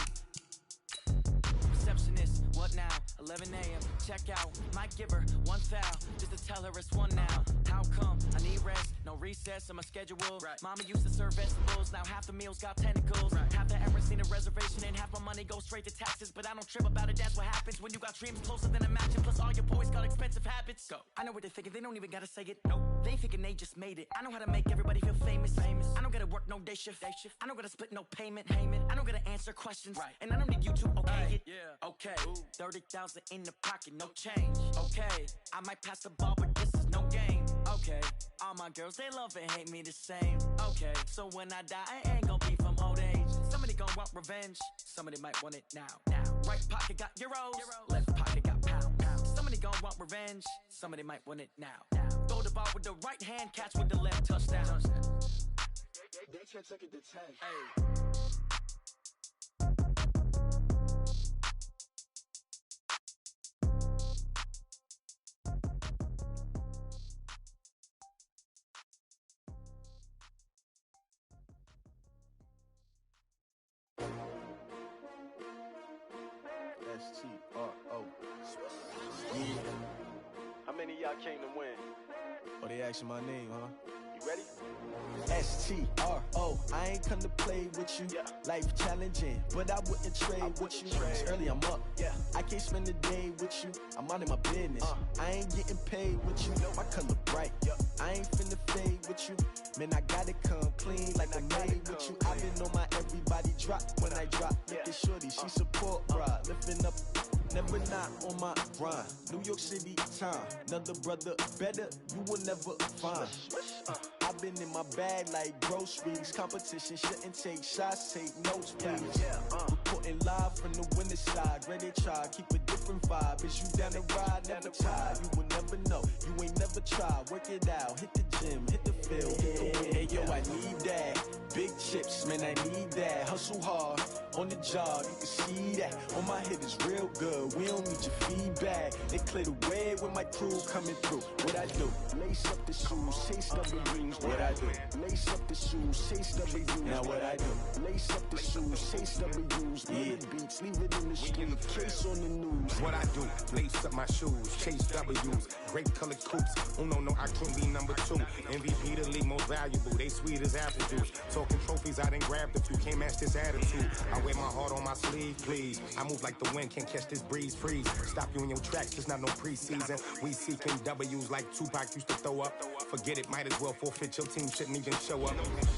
Receptionist, what now? 11 a.m. Check out, might give her one foul just to tell her it's one now. How come? I need rest, no recess in my schedule. Mama used to serve vegetables, now half the meals got tentacles. Half the errands seen a reservation and half my money goes straight to taxes. But I don't trip about it, that's what happens when you got dreams closer than a mansion. Plus all your boys got expensive habits. Go. I know what they're thinking, they don't even gotta say it. Nope. They thinking they just made it. I know how to make everybody feel famous. I don't gotta work no day shift. I don't gotta split no payment. I don't gotta answer questions. And I don't need you to okay it. Okay, 30,000 in the pocket, no change. Okay, I might pass the ball, but this is no game. Okay, all my girls, they love and hate me the same. Okay, so when I die, I ain't gon' be from old age. Somebody gon' want revenge, somebody might want it now. Right pocket got euros, left pocket got pound. Somebody gon' want revenge, somebody might want it now. Throw the ball with the right hand, catch with the left, touchdown. They can't take it to 10. S-T-R-O. Yeah. How many of y'all came to win? Oh, they asking my name, huh? You ready? S-T-R-O. I ain't come to play with you. Life challenging, but I wouldn't trade with you. It's early, I'm up. I can't spend the day with you. I'm out of my business. I ain't getting paid with you. My color bright. I ain't finna fade with you. Man, I gotta come clean like I made with you. I've been on my everybody drop when I drop. Look at shorty, she support, bruh. Lifting up never not on my grind. New York City time, another brother better, you will never find. I've been in my bag like groceries. Competition shouldn't take shots, take notes, please. Reporting live from the winter side. Ready to try, keep a different vibe. Is you down the ride, never tired. You will never know, you ain't never tried. Work it out, hit the gym, hit the field, hit the wind. Hey yo, I need that. Big chips, man, I need that. Hustle hard, on the job, you can see that. On my hit is real good, we don't need your feedback. They clear the way with my crew coming through. What I do? Lace up the shoes, chase W's. What I do? Lace up the shoes, chase W's. Now what I do? Lace up the shoes, chase W's. Yeah, beats, leave it in the street, case on the news. What I do? Lace up my shoes, chase W's. Great colored coops. Oh no, I can't be number 2. MVP the league most valuable. They sweet as apple juice. Talking trophies, I done grabbed a few. Can't match this attitude. I wear my heart on my sleeve, please. I move like the wind, can't catch this breeze, freeze. Stop you in your tracks, there's not no preseason. We seeking W's like Tupac used to throw up. Forget it, might as well forfeit. Your team shouldn't even show up.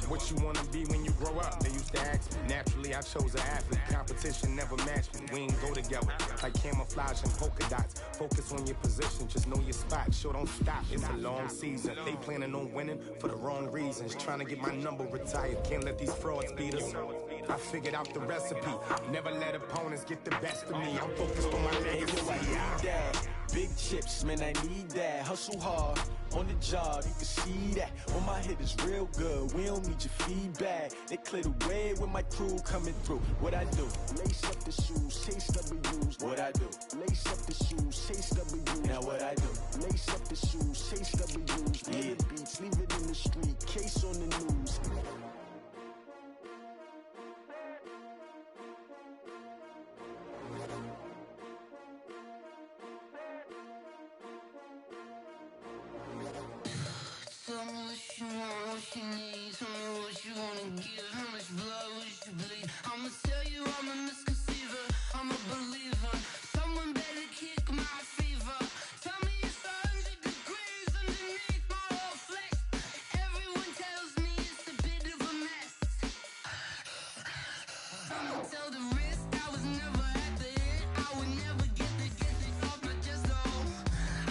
What you wanna be when you grow up? They used to ask me. Naturally, I chose an athlete. Competition never matched me. We ain't go together like camouflage and polka dots. Focus on your position, just know your spot. Sure, don't stop. It's a long season. They planning on winning for the wrong reasons. Trying to get my number retired. Can't let these frauds beat us. I figured out the recipe. Never let opponents get the best of me. I'm focused on my legacy. I need that. Big chips, man, I need that. Hustle hard, on the job, you can see that. On my hit is real good, we don't need your feedback. They clear the way with my crew coming through. What I do? Lace up the shoes, chase W's. What I do? Lace up the shoes, chase W's. Now what I do? Lace up the shoes, chase W's. Yeah, beats, leave it in the street, case on the news. Tell me what you want, what you need. Tell me what you wanna give. How much blood would you bleed? I'ma tell you I'm a misconceiver. I'm a believer. Someone better kick my fever. Tell me it's 100 degrees underneath my whole flesh. Everyone tells me it's a bit of a mess. I'ma tell the risk I was never at the end. I would never get it off my chest though.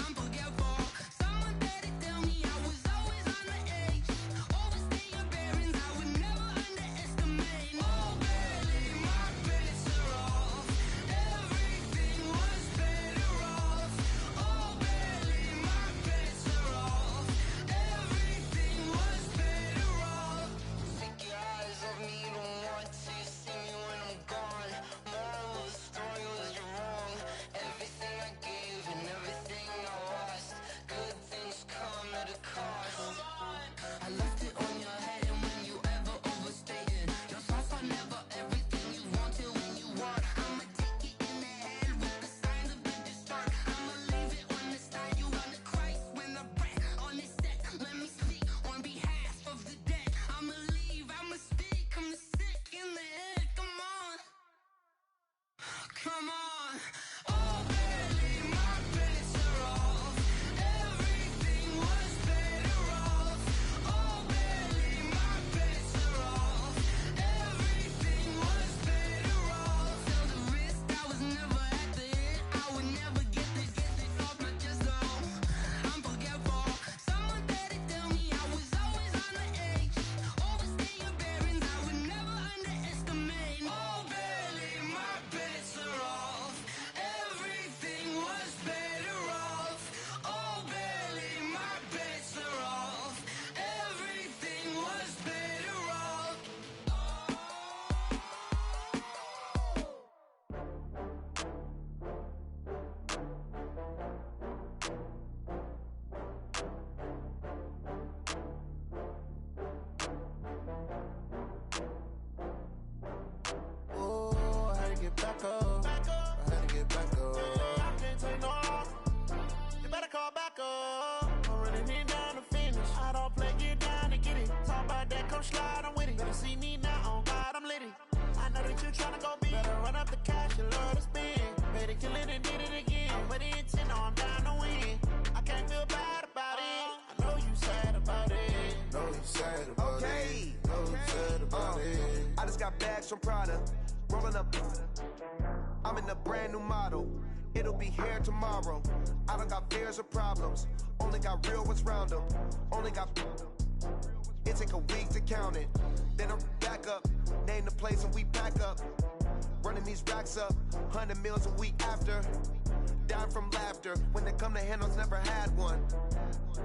I'm forgetful. Someone better tell me I was always on the edge. Overstay your bearings, I would never underestimate. Oh, barely, my bets are off. Everything was better off. Oh, barely, my bets are off. Everything was better off. Take your eyes off me, you don't want to see me when I'm gone. Moral of the story was you're wrong. Everything I gave and everything I lost. Good things come at a cost. I left it on your head, and when you ever overstayed it, your thoughts are never everything you wanted when you want. I'ma take it in the head with the signs of a distort. I'ma leave it on the side. You on the Christ when I breath on this set. Let me speak on behalf of the dead. I'ma leave, I'ma speak. I'm the sick in the head. Come on, come on. Oh, barely, my bets are off. Everything was better off. Oh, barely, my bets are off. Everything was better off. Tell the risk I was never at the end. I would never get it off my chest though. I'm forgetful. Someone better tell me I was always on the edge. Overstay your bearings, I would never underestimate. Oh, barely, my bets are off. Everything was better off. Oh, barely, my bets are off. Everything was better off. Oh, I had to get back up. I had to get back up. I can't take no loss. You better call back up. I'm running it down to finish. I don't play, get down to get it. Talk about that, come slide, I'm with it. Better see me now, on God, I'm lit it. I know that you tryna go big. Better run up the cash, you love to spend. Better kill it and did it again. I'm with the intent, no, I'm down to win. I can't feel bad about it. I know you sad about it. Know you sad about it. Know you sad about it. I just got bags from Prada, rolling up. I'm in a brand new model. it'll be here tomorrow. I don't got fears or problems, only got real ones round them. Only got. It take a week to count it. Then I'm back up, name the place and we pack up. Running these racks up, 100 meals a week after. Dying from laughter, when they come to handles, never had one.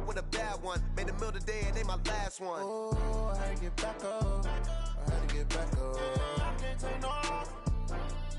With a bad one, made a meal today and they my last one. Oh, I had to get back up. I had to get back up. I can't take no off.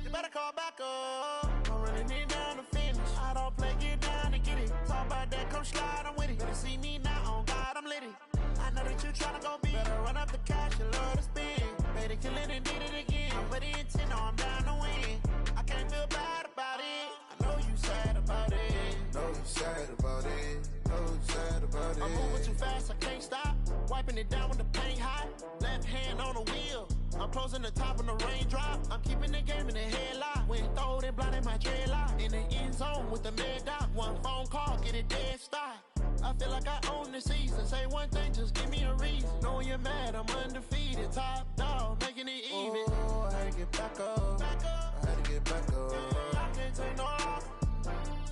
You better call back up. I'm running it down to finish. I don't play, get down to get it. Talk about that, come slide, I'm with it. Better see me now, on God, I'm litty. I know that you tryna go big. Better run up the cash, you love to spend. Better kill it and did it again. I'm with the intent, no, I'm down to win. I can't feel bad about it. I know you sad about it. Know you sad about it. Know you sad about it. I'm moving too fast, I can't stop. Wiping it down with the paint hot. Left hand on the wheel. I'm closing the top on the raindrop. I'm keeping the game in the headlock. When throwed and blinded my dreadlock. In the end zone with the mad dot. One phone call, get it dead stop. I feel like I own the season. Say one thing, just give me a reason. Knowing you're mad, I'm undefeated. Top dog, making it even. Oh, I had to get back up. I had to get back up. I can't take no off.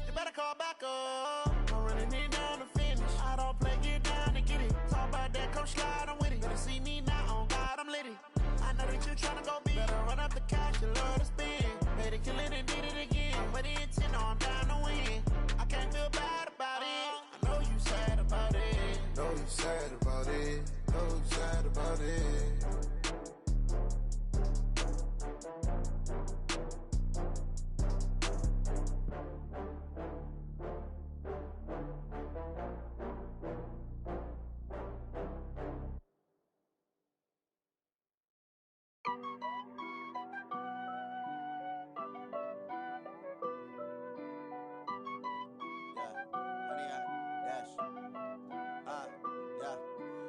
You better call back up. I'm running it down to finish. I don't play, get down to get it. Talk about that, come slide, I'm with it. Better see me now, on God, I'm litty. I know that you tryna go big. Better run up the cash, you love to spend. Better kill it and did it again. With the intent, no, I'm down to win. I can't feel bad about it. I know you sad about it. Know you sad about it. Know you sad about it.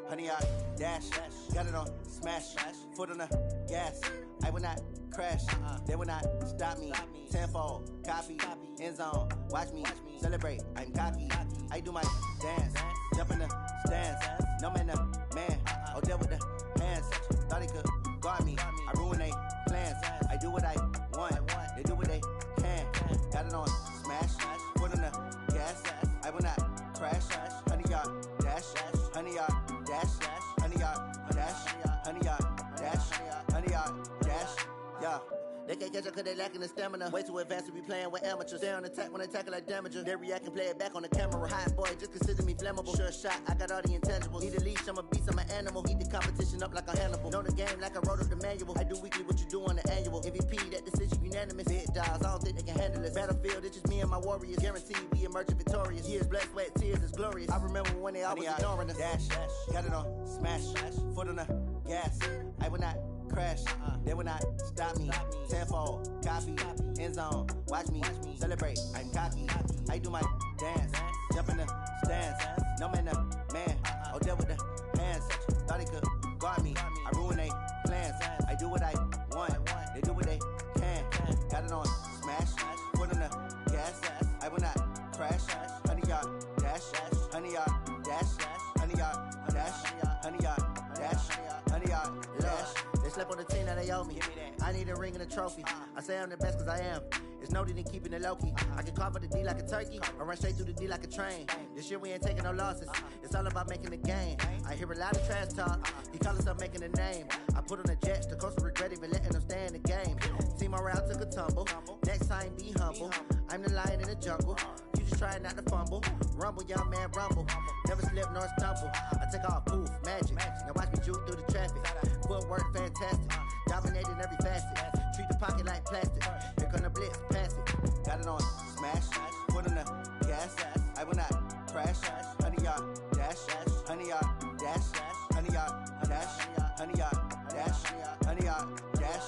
Honey, I dash, got it on smash, foot on the gas. I will not crash, they will not stop me. Tenfold, copy, end zone, watch me celebrate. I'm cocky, I do my dance, jump in the stands. No man, the man, oh, deal with the hands. Thought he could guard me, I ruin they plans. I do what I want, they do what they can. Got it on smash, foot on the gas. I will not crash, honey, y'all dash, honey, y'all dash, honey, y'all dash, honey, y'all dash, honey, y'all dash, yeah. They can't catch up cause they lacking the stamina. Way too advanced to be playing with amateurs. Stay on attack when they tackle like damager. They react and play it back on the camera. Hot boy, just consider me flammable. Sure shot, I got all the intangibles. Need a leash, I'm a beast, I'm an animal. Heat the competition up like a Hannibal. Know the game like I wrote up the manual. I do weekly what you do on the annual. MVP, that decision unanimous. Big dogs, I don't think they can handle this. Battlefield, it's just me and my warriors. Guaranteed we emerging victorious. Years, blood, sweat, tears, is glorious. I remember when they always ignoring us. Dash, got it on smash, foot on the gas. I will not crash, they will not stop me. Tenfold, copy, end zone, watch me celebrate. I'm cocky, I do my dance, jump in the stands. No man, the man, oh, deal with the hands. Thought he could guard me, I ruin they plans. I do what I want, they do what they can. Got it on smash, foot on the gas. I will not crash, honey, y'all dash, honey, y'all dash, honey, y'all dash, honey, y'all dash, honey, y'all dash. They slept on the team that they owe me. I need a ring and a trophy. I say I'm the best cause I am. It's no need in keeping it low-key. I can carve up the D like a turkey or run straight through the D like a train. This year we ain't taking no losses. It's all about making the game. I hear a lot of trash talk. He call himself making a name. I put on the Jets. The coach will regret even letting them stay in the game. Team around took a tumble. Next time be humble. I'm the lion in the jungle. You just try not to fumble. Rumble, young man, rumble. Never slip nor stumble. I take off, poof, magic. Now watch me juke through the traffic. Footwork fantastic. Dominating every facet. Treat the pocket like plastic. Here come the blitz, pass it. Got it on smash. Foot on the gas. I will not crash. Honey, y'all dash. Honey, y'all dash. Honey, y'all dash. Honey, y'all dash. Honey, y'all dash.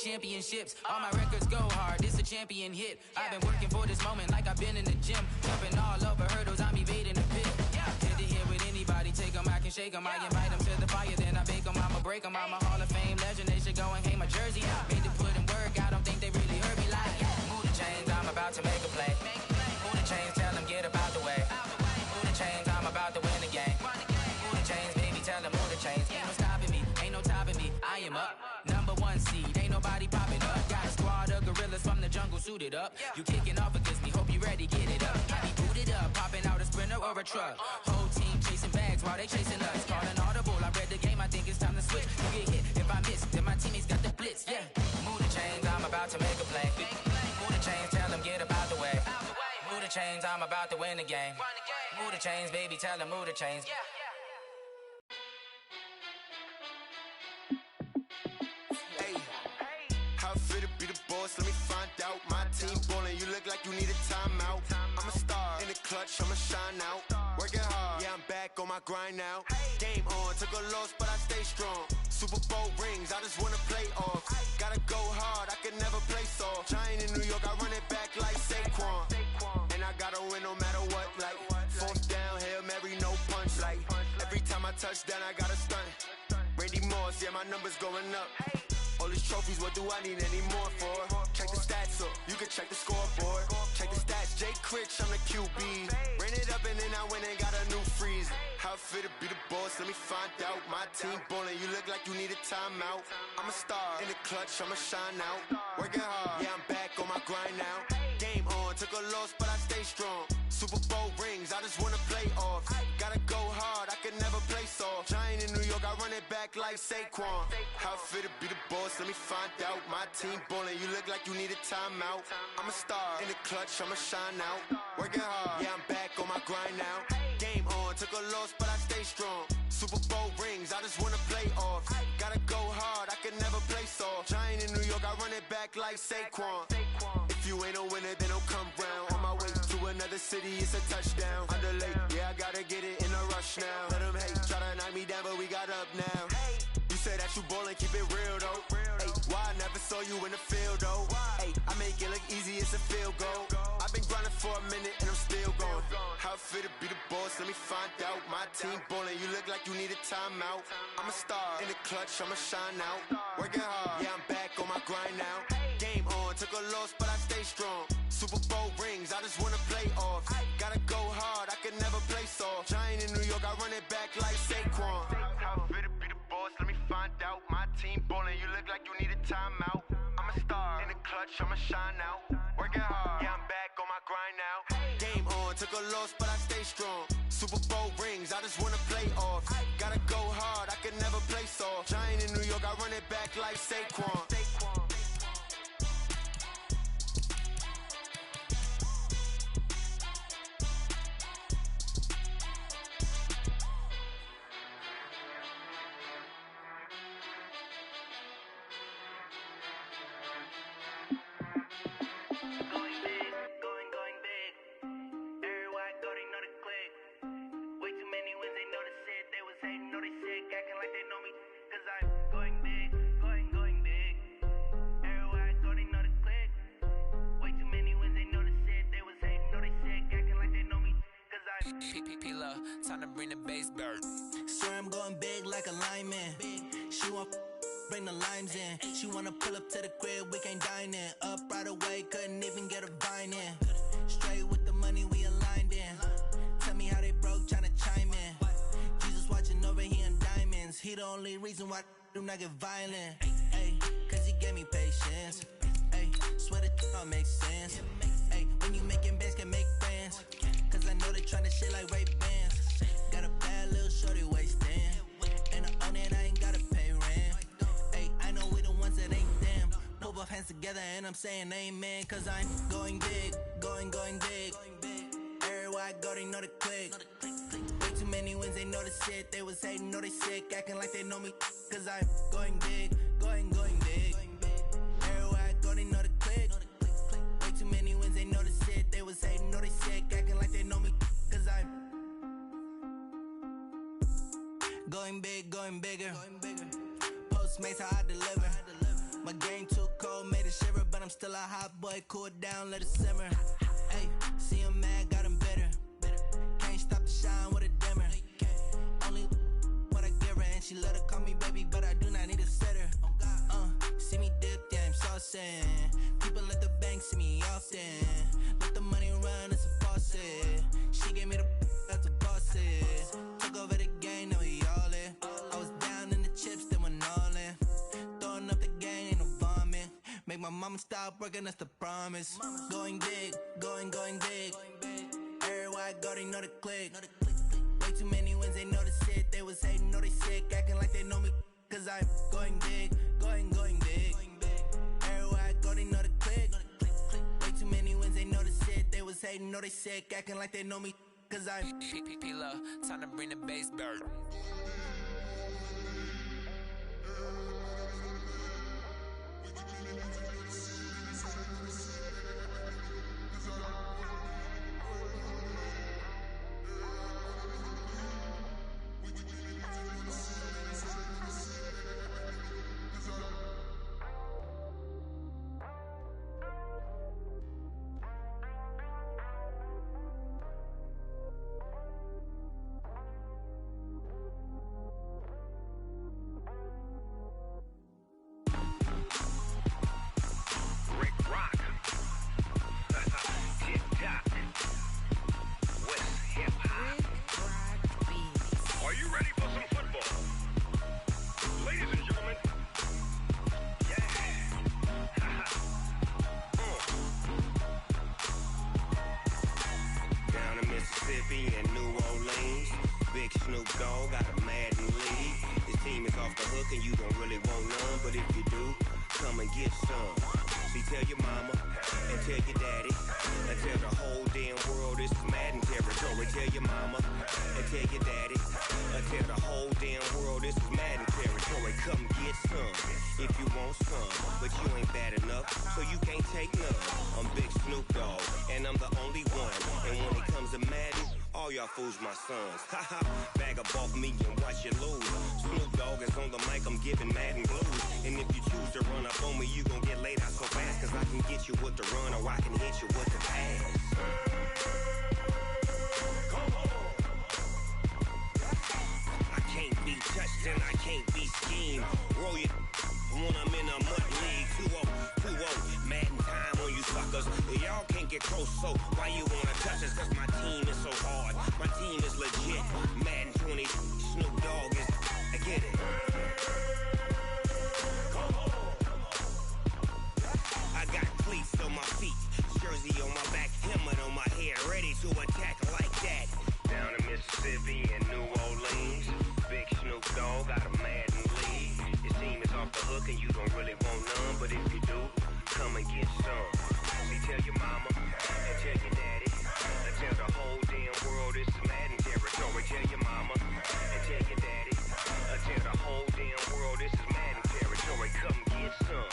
championships. All my records go hard, this a champion hit. I've been working for this moment like I've been in the gym. Jumping all over hurdles, I'm evading the pit. Head to head with anybody, take them, I can shake them. I invite them to the fire, then I bake them, I'ma break them. I'm a Hall of Fame legend, they should go and hang my jersey. Made to put in work, I don't think they really heard me like, move the chains, I'm about to make a play. Move the chains, tell them get up out the way. Move the chains, I'm about to win the game. Move the chains, baby, tell them move the chains. Ain't no stopping me, ain't no topping me, I am up. Number one seed, ain't nobody popping up. Got a squad of gorillas from the jungle suited up. You kicking off against me, hope you ready, get it up. I be booted up, popping out a Sprinter or a truck. Whole team chasing bags while they chasing us. Calling audible, I read the game, I think it's time to switch. You get hit, if I miss, then my teammates got the blitz, yeah. Move the chains, I'm about to make a play. Move the chains, tell them get up out the way. Move the chains, I'm about to win the game. Move the chains, baby, tell them move the chains. How fit to be the boss, let me find out. My team ballin', you look like you need a timeout. I'm a star, in the clutch, I'ma shine out. Working hard, yeah, I'm back on my grind now. Game on, took a loss, but I stay strong. Super Bowl rings, I just wanna play off. Gotta go hard, I can never play soft. Giant in New York, I run it back like Saquon. And I gotta win no matter what, like fourth down, Hail Mary, no punch. Like every time I touch down, I gotta stunt. Randy Moss, yeah, my numbers going up. All these trophies, what do I need any more for? Check the stats up, you can check the scoreboard. Check the stats, Jay Critch, I'm the QB. Ran it up and then I went and got a new freeze. How fit to be the boss, let me find out. My team ballin', you look like you need a timeout. I'm a star, in the clutch, I'ma shine out. Working hard, yeah, I'm back on my grind now. Game on, took a loss, but I stay strong. Super Bowl rings, I just wanna play off. Gotta go hard, I can never play soft. Giant in New York, I run it back like Saquon. How fit to be the boss, let me find out. My team ballin', you look like you need a timeout. I'm a star, in the clutch, I'ma shine out. Working hard, yeah, I'm back on my grind now. Game on, took a loss, but I stay strong. Super Bowl rings, I just wanna play off. Gotta go hard, I can never play soft. Giant in New York, I run it back like Saquon. If you ain't a winner, then don't come round. On my way to another city, it's a touchdown. Underlay, yeah, I gotta get it in a rush now. Let them hate, try to knock me down, but we got up now. You say that you ballin', keep it real though. Hey, why I never saw you in the field though? Hey, I make it look easy, it's a field goal. I've been grinding for a minute and I'm still going. How fit to be the boss, let me find out. My team ballin', you look like you need a timeout. I'm a star, in the clutch, I'ma shine out. Working hard, yeah, I'm back on my grind now. Game on, took a loss, but I stay strong. Super Bowl rings, I just wanna play off. Gotta go hard, I can never play soft. Giant in New York, I run it back like Saquon. How fit to be the boss, let me find out. My team ballin', you look like you need a timeout. I'm a star, in the clutch, I'ma shine out. Working hard, yeah, I'm back on my grind now. Game on, took a loss, but I stay strong. Super Bowl rings, I just wanna play off. Gotta go hard, I can never play soft. Giant in New York, I run it back like Saquon. Time to bring the bass back. Swear I'm going big like a lineman. She want bring the limes in. She wanna pull up to the crib, we can't dine in. Up right away, couldn't even get a vine in. Straight with the money, we aligned in. Tell me how they broke, tryna chime in. Jesus watching over here in diamonds. He the only reason why I do not get violent. Ay, cause he gave me patience. Ay, swear that all makes sense. Ay, when you making bands, can make friends. Cause I know they tryna shit like Ray-Bans. Got a bad little shorty wasting. And I own it, I ain't gotta pay rent. Ay, I know we the ones that ain't them. Pull both hands together and I'm saying amen. Cause I'm going big, going big. Everywhere I go, they know the click. Way too many wins, they know the shit. They was hating, know they sick, acting like they know me. Cause I'm going big, going big. Everywhere I go, they know the click. Way too many wins, they know the shit. They was hating, know they sick, acting like they know me. Cause I'm going big, going bigger. Postmates how I deliver. My game too cold, made it shiver, but I'm still a hot boy. Cool it down, let it simmer. Hey, see him mad, got him bitter. Can't stop the shine with a dimmer. Only what I give her, and she let her call me baby, but I do not need a sitter. See me dip, yeah, I'm saucing. People at the bank see me often. Let the money run, it's a faucet. She gave me the that's a boss is. Took over the game, now we all in. I was down in the chips, then went all in. Throwing up the game, ain't no vomit. Make my mama stop working, that's the promise. Going big, going big. Everywhere I go, they know the click. Way too many wins, they know the shit. They was hating, know they sick, acting like they know me. Cause I'm going big, going big. Everywhere I go, they know the click. Way too many wins, they know the shit. They was hating, know they sick, acting like they know me. Cause I'm P-P-P-Lo, time to bring the bass back. Fools my sons. Haha, bag up off me and watch you lose. Snoop Dogg is on the mic, I'm giving Madden blues. And if you choose to run up on me, you gon' get laid out so fast. Cause I can get you with the run or I can hit you with the pass. I can't be touched and I can't be schemed. Roll you when I'm in a mud league. 2-0, Madden time on you suckers. Y'all can't get close, so why you wanna touch us? Cause my team is so hard. My team is legit. Madden 20, Snoop Dogg is. I get it. I got cleats on my feet, jersey on my back, helmet on my head, ready to attack like that. Down in Mississippi and New Orleans, big Snoop Dogg got a Madden lead. Your team is off the hook and you don't really want none, but if you do, come and get some. See, tell your mama and tell your daddy. Tell the whole damn world it's Madden territory. Tell your mama and tell your daddy. Tell the whole damn world this is Madden territory. Come get some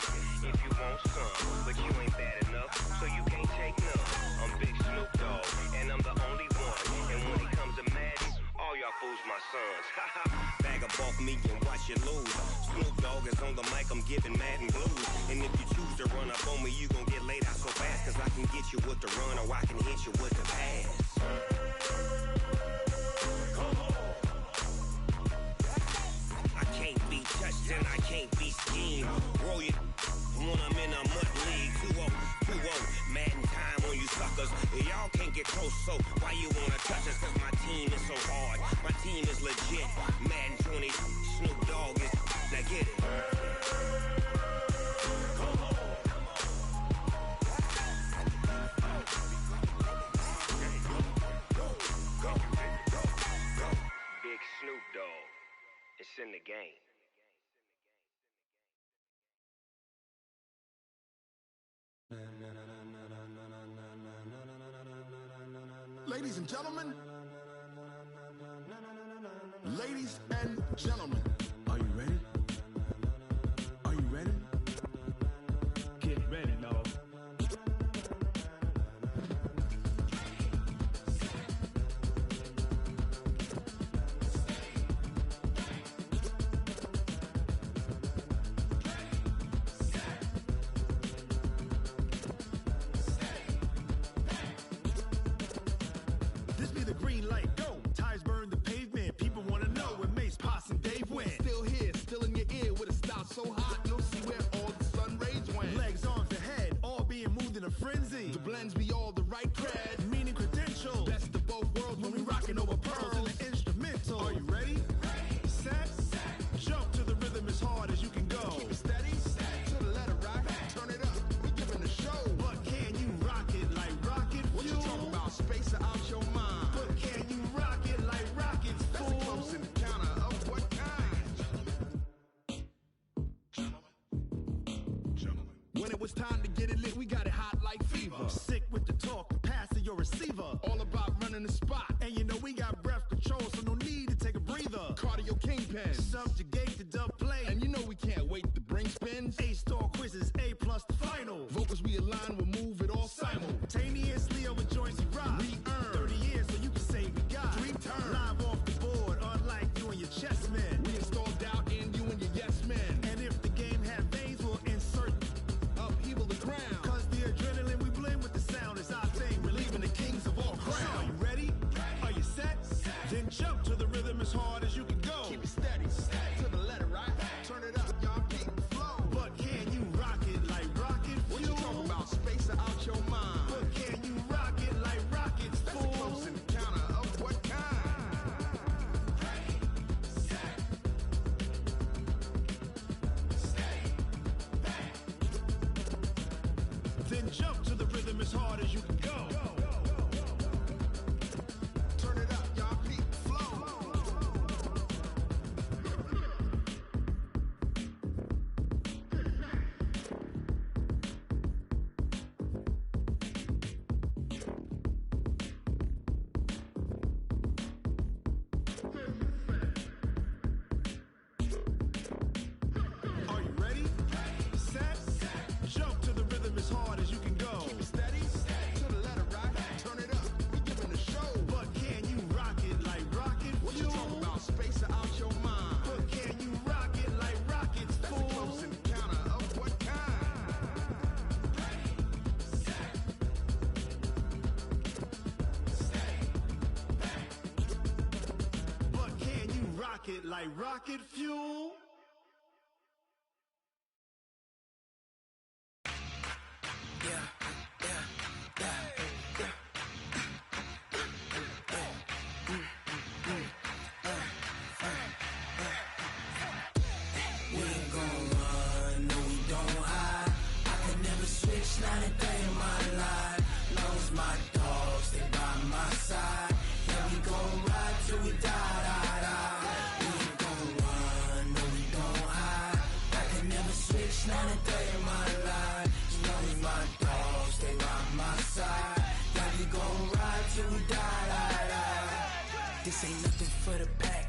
if you want some, but you ain't bad enough, so you can't take none. I'm Big Snoop Dogg, and I'm the only one. And when it comes to Madden, all y'all fools my sons. Bag up off me and watch you lose. Snoop Dogg is on the mic, I'm giving Madden blues. And if you choose to run up on me, you gon' get laid out so fast. Cause I can get you with the run or I can hit you with the pass. I can't be touched and I can't be schemed. Roll you when I'm in a mud league. 2-0, Madden time on you suckers. Y'all can't get close, so why you wanna touch us? Cause my team is so hard. My team is legit. Madden 20, Snoop Dogg is. Now get it. Big Snoop Dogg. It's in the game. Ladies and gentlemen, ladies and gentlemen, are you ready? Are you ready? Get ready, dog. When it was time to get it lit, we got it hot like fever. Sick with the talk, passing your receiver. All about running the spot. And you know we got breath control, so no need to take a breather. Cardio kingpin. Subjugate the dub play. And you know we can't wait to bring spins. A-star quizzes, A+ the final. Vocals we align, we'll move it all simultaneously over joints we rock. We earn 30 years so you can say we got. Dream turn. Live off the board, unlike you and your chess men. We install doubt in you and your yes men. And if the game had veins, we'll insert upheaval the ground. Cause the adrenaline we blend with the sound is our thing. We're leaving the kings of all crowns. So are you ready? Are you set? Then jump to the rhythm as hard as you can go. Keep it steady, to the letter, right? Turn it up, y'all keep the flow. But can you rock it like rocket fuel? What you talking about? Space out your mind. But can you rock it like rockets, fool? That's a close encounter of what kind? Ready, set, stay back. Then jump to the rhythm as hard as you can go. Turn it up, y'all keep the flow. Are you ready? Set, jump to the rhythm as hard as you can go. Keep it steady, to the letter, right? Turn it up, we giving a show. But can you rock it like rocket What you fuel? talking about? Space out your mind. But can you rock it like rockets, That's a fool? close encounter of what kind? Ready, set, stay back. But can you rock it like rocket fuel? We ain't gon' run, no we don't hide. I could never switch, not a day in my life. Long as my dogs stay by my side. Yeah, we gon' ride till we die, die, die. We ain't gon' run, no we don't hide. I could never switch, not a day in my life. As long as my dogs stay by my side. Yeah, we gon' ride till we die, die, die. This ain't nothing for the pack.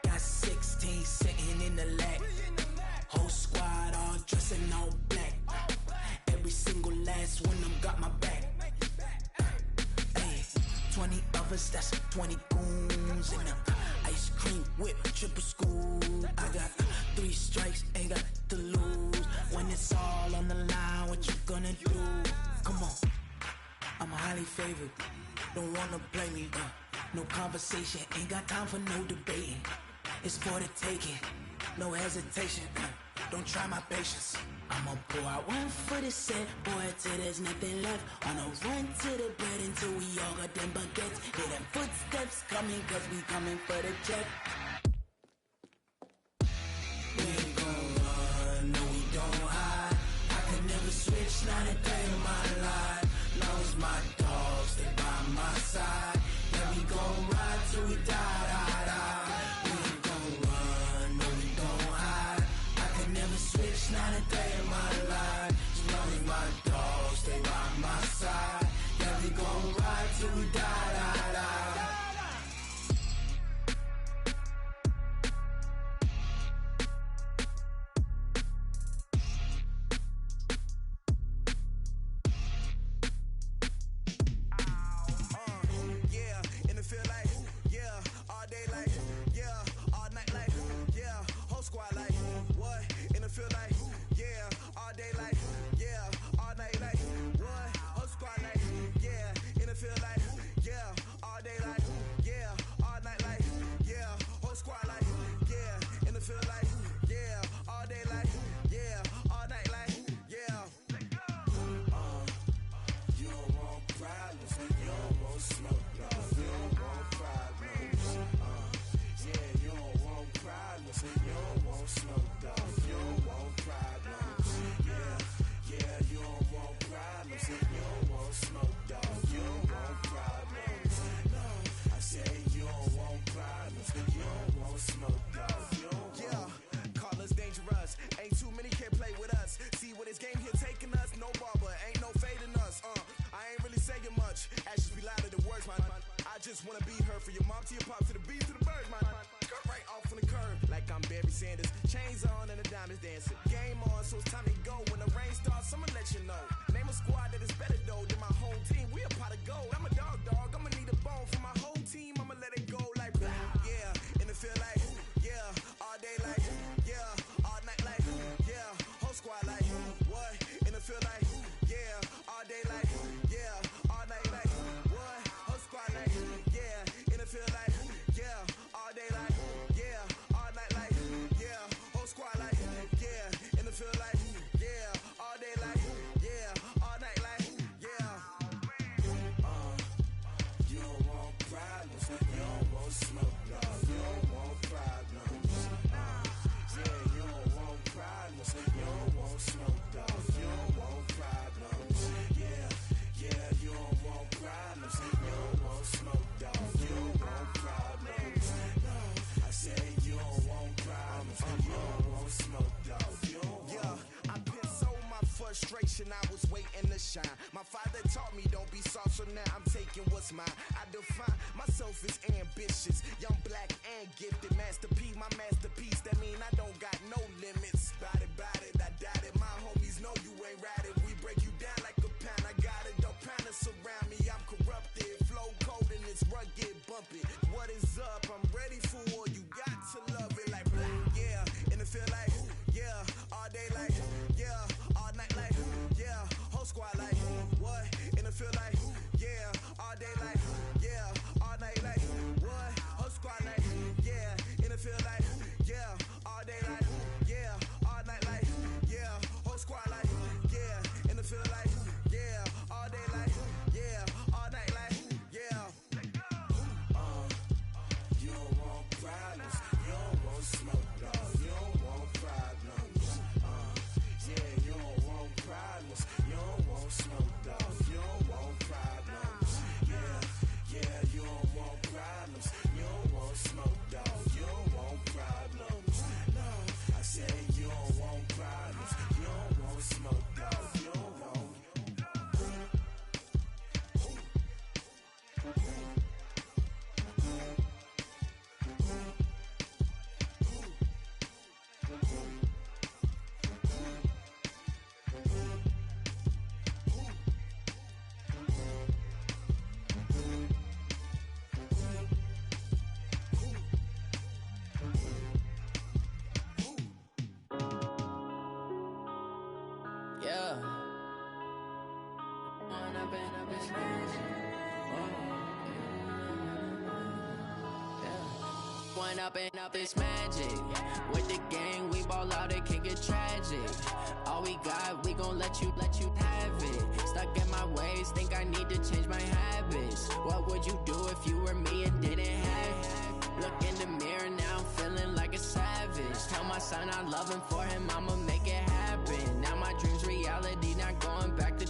Got 16 sitting in the lag. Whole squad all dressed in all black. Every single last one of them got my back. Hey, 20 of us, that's 20 goons in the ice cream whip, triple scoop. I got 3 strikes, ain't got to lose. When it's all on the line, what you gonna do? Come on, I'm highly favored. Don't wanna play me. No conversation, ain't got time for no debating. It's for the taking, no hesitation. Don't try my patience. I'ma pour out one for the set, boy, till there's nothing left. On a run to the bread until we all got them baguettes. Hear them footsteps coming, cause we coming for the check. We ain't gon' run, no we don't hide. I could never switch, not a day in my life. Long as my dogs stay by my side. Yeah, we gon' ride till we die, die, die. We ain't gon' run, no we don't hide. I could never switch, not a day in my life. As long as my dogs stay by my side. Yeah, we gon' ride till we die, die, die. Barry Sanders. Chains on and the diamonds dancing. Game on, so it's time to go. When the rain starts, I'ma let you know. Name a squad that is better though than my home team. We a pot of gold. I'm a dog. I'ma need a bone for my whole team. I'ma let it go like yeah. In the field like yeah. All day like yeah. All night like yeah. Whole squad like what? In the field like yeah. All day like yeah. All night like what? Whole squad like yeah. In the field like yeah. All day like yeah. All night like yeah. Whole squad like yeah. In the field like yeah. All day like yeah. All night like yeah. You don't want problems. You don't want smoke, dog. You don't want problems. Yeah, you don't want problems. You don't want smoke, dog. You don't want problems. Yeah, you don't want problems. You don't want smoke, dog. You don't want problems. No, I said you don't want problems. You don't want smoke, dog. You don't want. Yeah, I put so my frustration. I was waiting to shine. My father taught me don't be soft, so now I'm taking what's mine. I define myself as ambitious, young, black, and gifted. Master P, my masterpiece. That mean I don't got no limits. Bout it, I doubt it. My homies know you ain't ratted. We break you down like a pound. I got it, don't pound us around me. I'm corrupted, flow cold and it's rugged, bump it. What is up? I'm ready for war. You got to love it like yeah. In the field like yeah. All day like yeah. All night like yeah. Whole squad like what? In the field like yeah. All day like yeah. All night like what? Whole squad like yeah. In the field like yeah. All day like yeah. All night like yeah. Whole squad like yeah. In the field like yeah. All day like yeah. All night like yeah. You don't want problems. You don't want smoke, dog. You don't want problems. Yeah, you don't want problems. You don't want smoke, dog. You don't want problems. Yeah, you don't want problems. You don't want smoke, dog. You don't want problems. No, I said you don't want problems. You don't want smoke, dog. You don't want. Yeah. One up and up is magic. With the gang, we ball out, it can get tragic. All we got, we gon' let you have it. Stuck in my ways, think I need to change my habits. What would you do if you were me and didn't have it? Look in the mirror now, I'm feeling like a savage. Tell my son I love him, for him I'ma make it happen. Now my dream's reality, not going back to.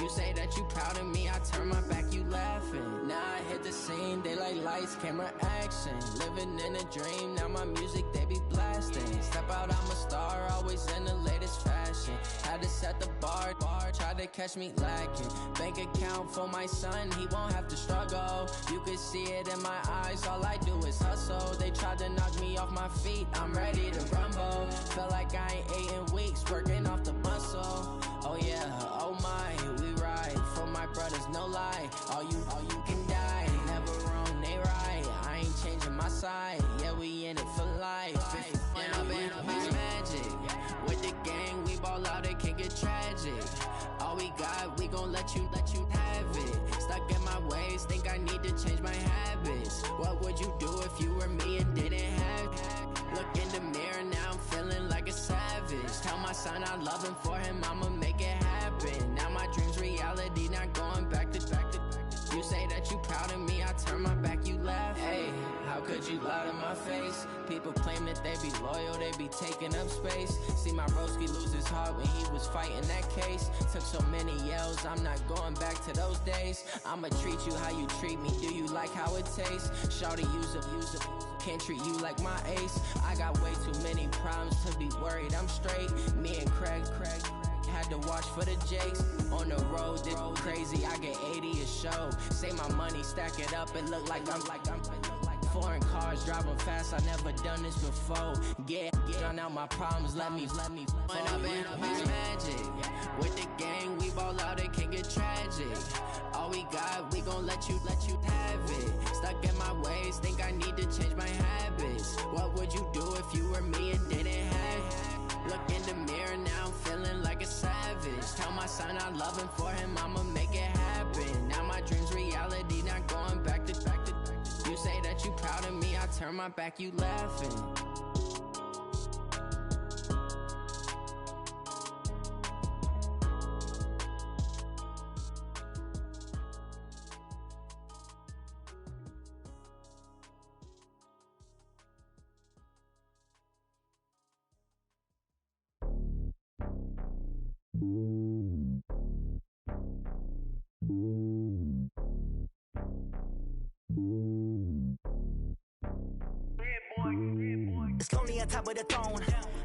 You say that you proud of me, I turn my back, you laughing. Now I hit the scene, they like lights, camera, action. Living in a dream, now my music, they be blasting. Step out, I'm a star, always in the latest fashion. Had to set the bar, try to catch me lacking. Bank account for my son, he won't have to struggle. You can see it in my eyes, all I do is hustle. They tried to knock me off my feet, I'm ready to rumble. Feel like I ain't ate in weeks, working off the muscle. Oh yeah, oh my, we ride for my brothers, no lie. All you can die, never wrong, they right. I ain't changing my side, yeah, we in it for life. And I've been magic. With the gang, we ball out, it can get tragic. All we got, we gon' let you have it. Stuck in my ways, think I need to change my habits. What would you do if you were me and didn't have it? Look in the mirror, now I'm feeling like a savage. Tell my son I love him, for him I'ma make it happen. Now my dream's reality, not going back to. You say that you proud of me, I turn my back, you laugh. Hey, how could you lie to my face? People claim that they be loyal, they be taking up space. See my broski lose his heart when he was fighting that case. Took so many yells, I'm not going back to those days. I'ma treat you how you treat me, do you like how it tastes? Shawty, use it, can't treat you like my ace. I got way too many problems to be worried, I'm straight. Me and Craig had to watch for the Jakes. On the road, this crazy, I get 80 a show. Say my money, stack it up, it look like I'm Foreign cars, driving fast, I never done this before. Drown out my problems, let me When I been up is magic. With the gang, we ball out, it can get tragic. All we got, we gon' let you have it. Stuck in my ways, think I need to change my habits. What would you do if you were me and didn't have it? Look in the mirror, now I'm feeling like a savage. Tell my son I love him, for him I'ma make it happen. Now my dream's reality, not going back to. You say that you proud of me, I turn my back, you laughing. It's lonely on top of the throne.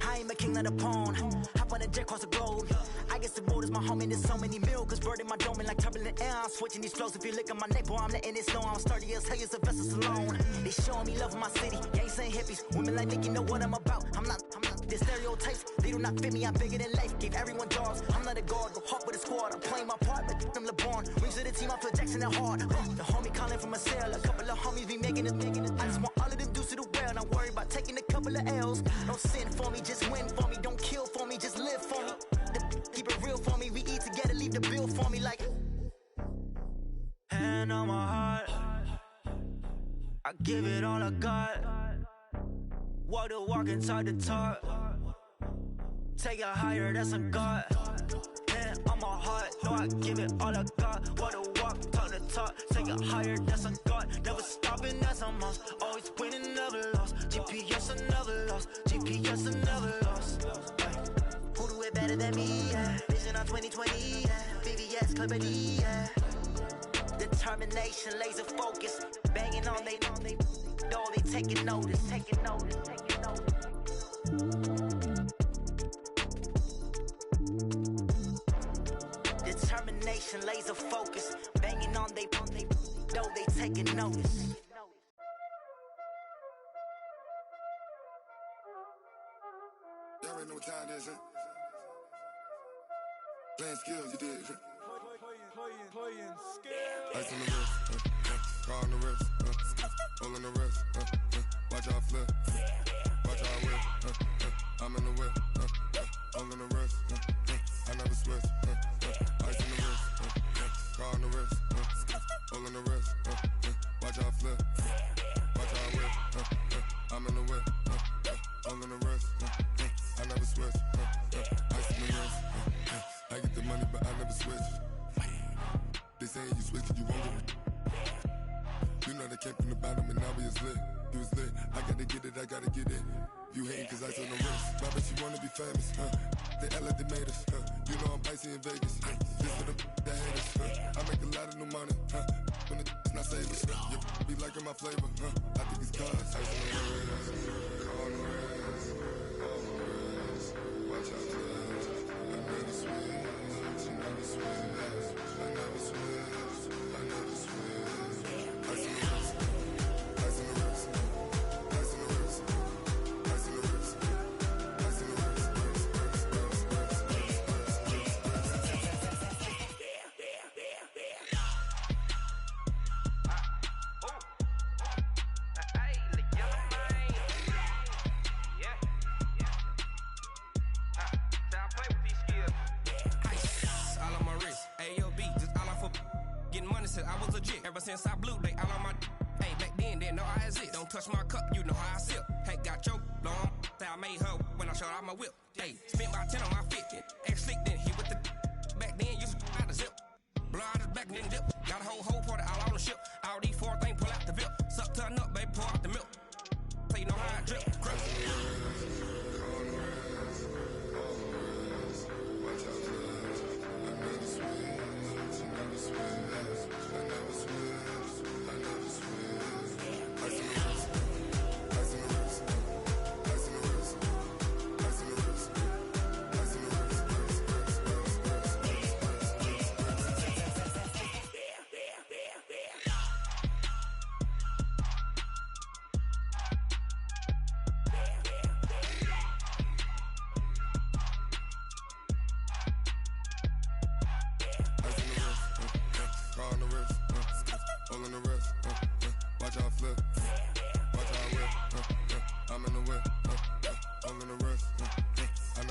I ain't a king of the pawn. Hop on a jet across the globe. I guess the road is my home and there's so many milk. Bird in my dome and like turbulent air. I'm switching these flows. If you look at my neck, boy, I'm letting it slow. I'm sturdy as hell, as a vessel alone. They showing me love in my city. Gangs and hippies. Women like Nick, you know what I'm about. I'm not. The stereotypes, they do not fit me. I'm bigger than life. Gave everyone jobs. I'm not a guard. Go hawk with a squad. I'm playing my part, but I'm LeBron. Rings to the team, I feel Jackson and hard. The homie calling from a cell. A couple of homies be making it. I just want all of them dudes to the well. Not worry about taking a couple of L's. Don't sin for me, just win for me. Don't kill for me, just live for me. Keep it real for me. We eat together, leave the bill for me like. Hand on my heart, I give it all I got. Walk the walk and talk the talk. Take it higher, that's a God. Hand on my heart, no, I give it all I got. Walk the walk, talk the talk. Take it higher, that's a God. Never stopping, that's a must. Always winning, never lost. GPS, I never lost. GPS, I never lost. Who do it better than me? Yeah. Vision on 2020, yeah. VVS, Clarity, yeah. Determination, laser focus. Banging on they door, they taking notice. Determination, laser focus. Banging on they door, they taking notice. Y'all already know what time it is, huh? Playing skills, you did. Playing skills. Ice on the wrist, car on the wrist, hole in the wrist, watch out flip, watch out whip, I'm in the whip, hole in the wrist, I never switch, ice on the wrist, car on the wrist, hole in the wrist, watch out flip, watch out whip, I'm in the whip, hole in the wrist, I never switch, ice on the wrist, I get the money but I never switch. They saying you switch, you won't get it. You know they came from the bottom and now we is lit. You was lit, I gotta get it, I gotta get it. You hating cause I on the wrist. My bitch, you wanna be famous, They Ella, they made us, You know I'm icy in Vegas, This for the that hate us, I make a lot of new money, When it's not savers, You be liking my flavor, I think it's cause ice on the wrist, on the wrist, on the wrist. Watch out, cuz I never switch, I never switch. I never switch, I never switch. Ice in the wrist, ice in the wrist, ice in the wrist, ice in the wrist, ice in the wrist. I was legit ever since I blew they all on my hey back then didn't know I exist. Don't touch my cup, you know how I sip. Hey, got your long say I made her when I showed out my whip. Hey, spent about 10 on my fit. Ex slick then hit with the back then used to out the zip. Blow out his back then dip. Got a whole party all on the ship. All these four things pull out the VIP. Suck to a nut, baby, pour out the milk. So you know how I drip.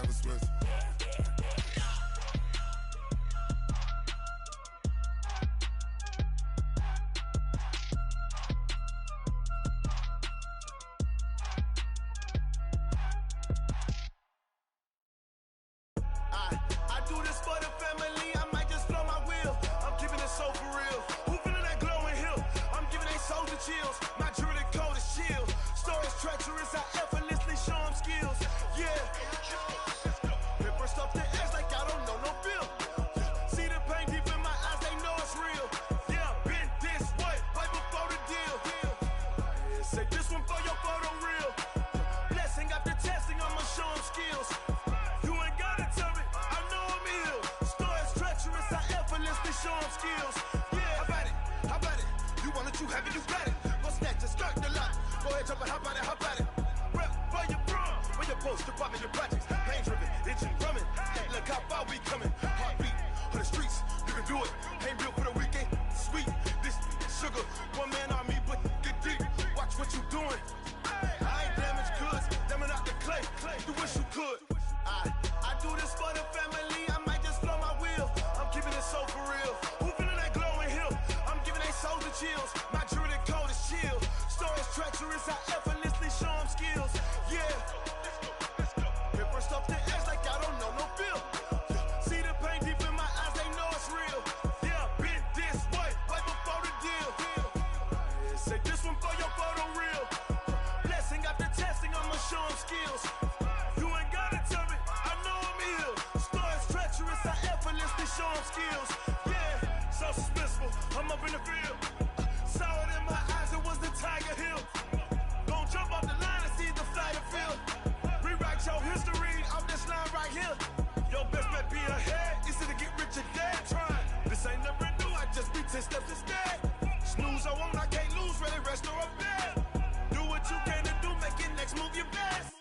never switch. I do this for the family, I might just blow my wheel. I'm keeping it so for real. Who feeling that glowing hill? I'm giving they soldier chills. My jewelry code is chill. Stories treacherous, I effortlessly show them skills. Yeah. Paper stuff the edge like I don't know no feel. See the pain deep in my eyes, they know it's real. Yeah, been this way, right before the deal. Say this one for your photo real. Blessing after testing, I'ma show them skills. You ain't gotta tell me, I know I'm ill. Stories treacherous, I effortlessly show them skills. Yeah, how about it? You want it, you have it, you got it. Go snatch it, skirt the lot. Go ahead, jump it, how about it? Rep where you from, where you post, department, your projects. Pain driven, itching, drumming. Hey, look how far we coming. Heartbeat on the streets, you can do it. Ain't built for the weekend, sweet. This sugar, one man army, but get deep. Watch what you doing. I ain't damaged goods, damn out the clay. You wish you could. I do this for the family, I might just blow my wheel. I'm keeping it so for real. Who feeling that glowing hill? I'm giving they soldier chills. My jewelry code is chill. Stories treacherous, I effortlessly show them skills. Yeah. Paper stuff the edge like I don't know no feel. See the pain deep in my eyes, they know it's real. Yeah, been this way, right before the deal. Say this one for your photo real. Blessing after testing, I'ma show them skills. You ain't gotta tell me, I know I'm ill. Stories treacherous, I effortlessly show them skills. Yeah, so suspenseful, I'm up in the field. Saw it in my eyes, it was the Tiger Hill. Don't jump off the line and see the flight of field. Rewrite your history off this line right here. Your best bet be ahead, easy to get rich or dead. Trying, this ain't never new, I just be 10 steps instead. Snooze I won't, I can't lose, ready, rest or a bed. Do what you can to do, make it next move your best.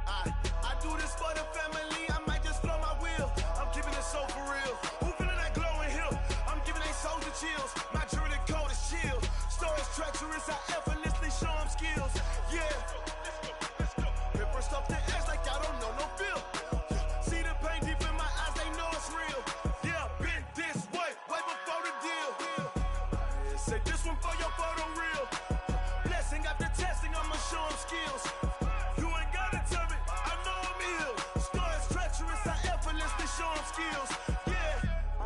I do this for the family, I might just blow my wheel. I'm keeping it so for real. Who feeling that glowing hill? I'm giving they soldier chills. My jewelry code is chill. Stories treacherous, I effortlessly show them skills. Yeah. Paper stuff the edge like I don't know no feel. See the pain deep in my eyes, they know it's real. Yeah, been this way, right before the deal. Say this one for your photo real. Blessing after testing, I'ma show them skills. You ain't gotta tell me, I know I'm ill. Stories treacherous, I effortlessly show them skills. Yeah.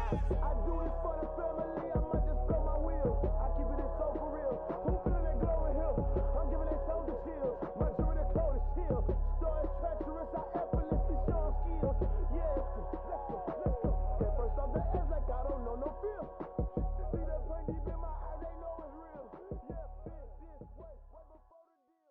I do this for the family, I might just blow my wheel. I keep it so for real. Who feeling that glowing hill? I'm giving they soldier chills. My jewelry code is chill. Stories treacherous, I effortlessly show them skills. Yeah, let's go. Get first off the edge like I don't know no feel. See that pain deep in my eyes, they know it's real. Yeah, this way, right before the deal.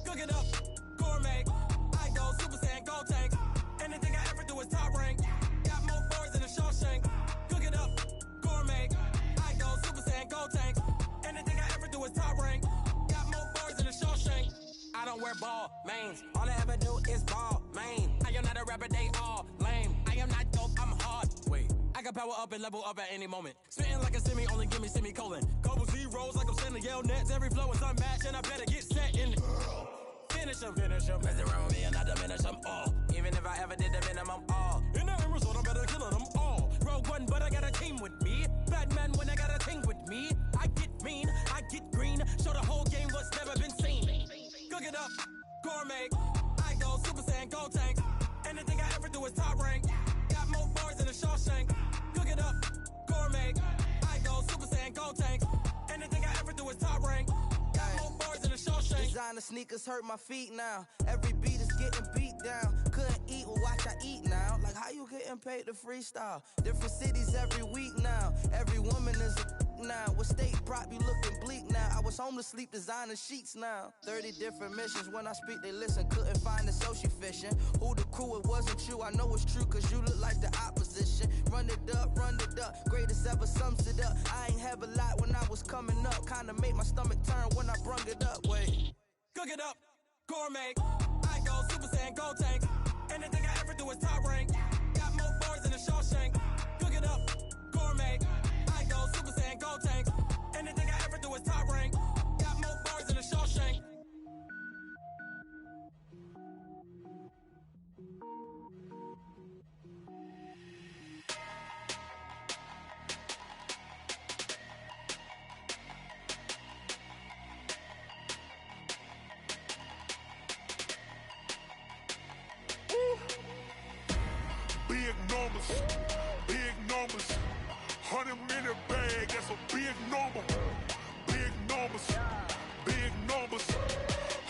Cook it up, gourmet. I go Super Saiyan, gold tank. Anything I ever do is top rank. Got more birds than a Shawshank. Cook it up, gourmet. I go Super Saiyan, gold tank. Anything I ever do is top rank. Got more birds than a Shawshank. I don't wear ball mains. All I ever do is ball main. I am not a rapper, they all lame. I am not dope, I'm hard. Wait, I can power up and level up at any moment. Spitting like a semi, only give me semicolon. Couple zeros like I'm sending yell nets. Every flow is unmatched and I better get set in. Finish them. Mess around with me and I diminish them all. Even if I ever did the minimum all. In the end result, I'm better killing them all. Rogue One, but I got a team with me. Batman when I got a team with me. I get mean, I get green. Show the whole game what's never been seen. Cook it up, gourmet. I go Super Saiyan, gold tank. Anything I ever do is top rank. Got more bars than a Shawshank. Cook it up, gourmet. I go Super Saiyan, gold tank. Anything I ever do is top rank. Got more bars than a Shawshank. Designer sneakers hurt my feet now. Every beat is getting beat down. Couldn't eat, well watch I eat now. Like how you getting paid to freestyle? Different cities every week now. Every woman is a now. What state prop you looking bleak now? I was home to sleep designer sheets now. 30 different missions. When I speak they listen. Couldn't find it so she fishing. Who the crew, it wasn't you. I know it's true cause you look like the opposition. Run it up. Greatest ever sums it up. I ain't have a lot when I was coming up. Kinda made my stomach turn when I brung it up. Wait. Cook it up, gourmet. Saiyan gold tank. Anything I ever do is top rank. Got more bars than a Shawshank. Cook it up, gourmet. I go Super Saiyan gold tank. Anything I ever do is top rank. Got more bars than a Shawshank. Big numbers, big numbers. 100-minute bag, that's a big number. Big numbers, big numbers.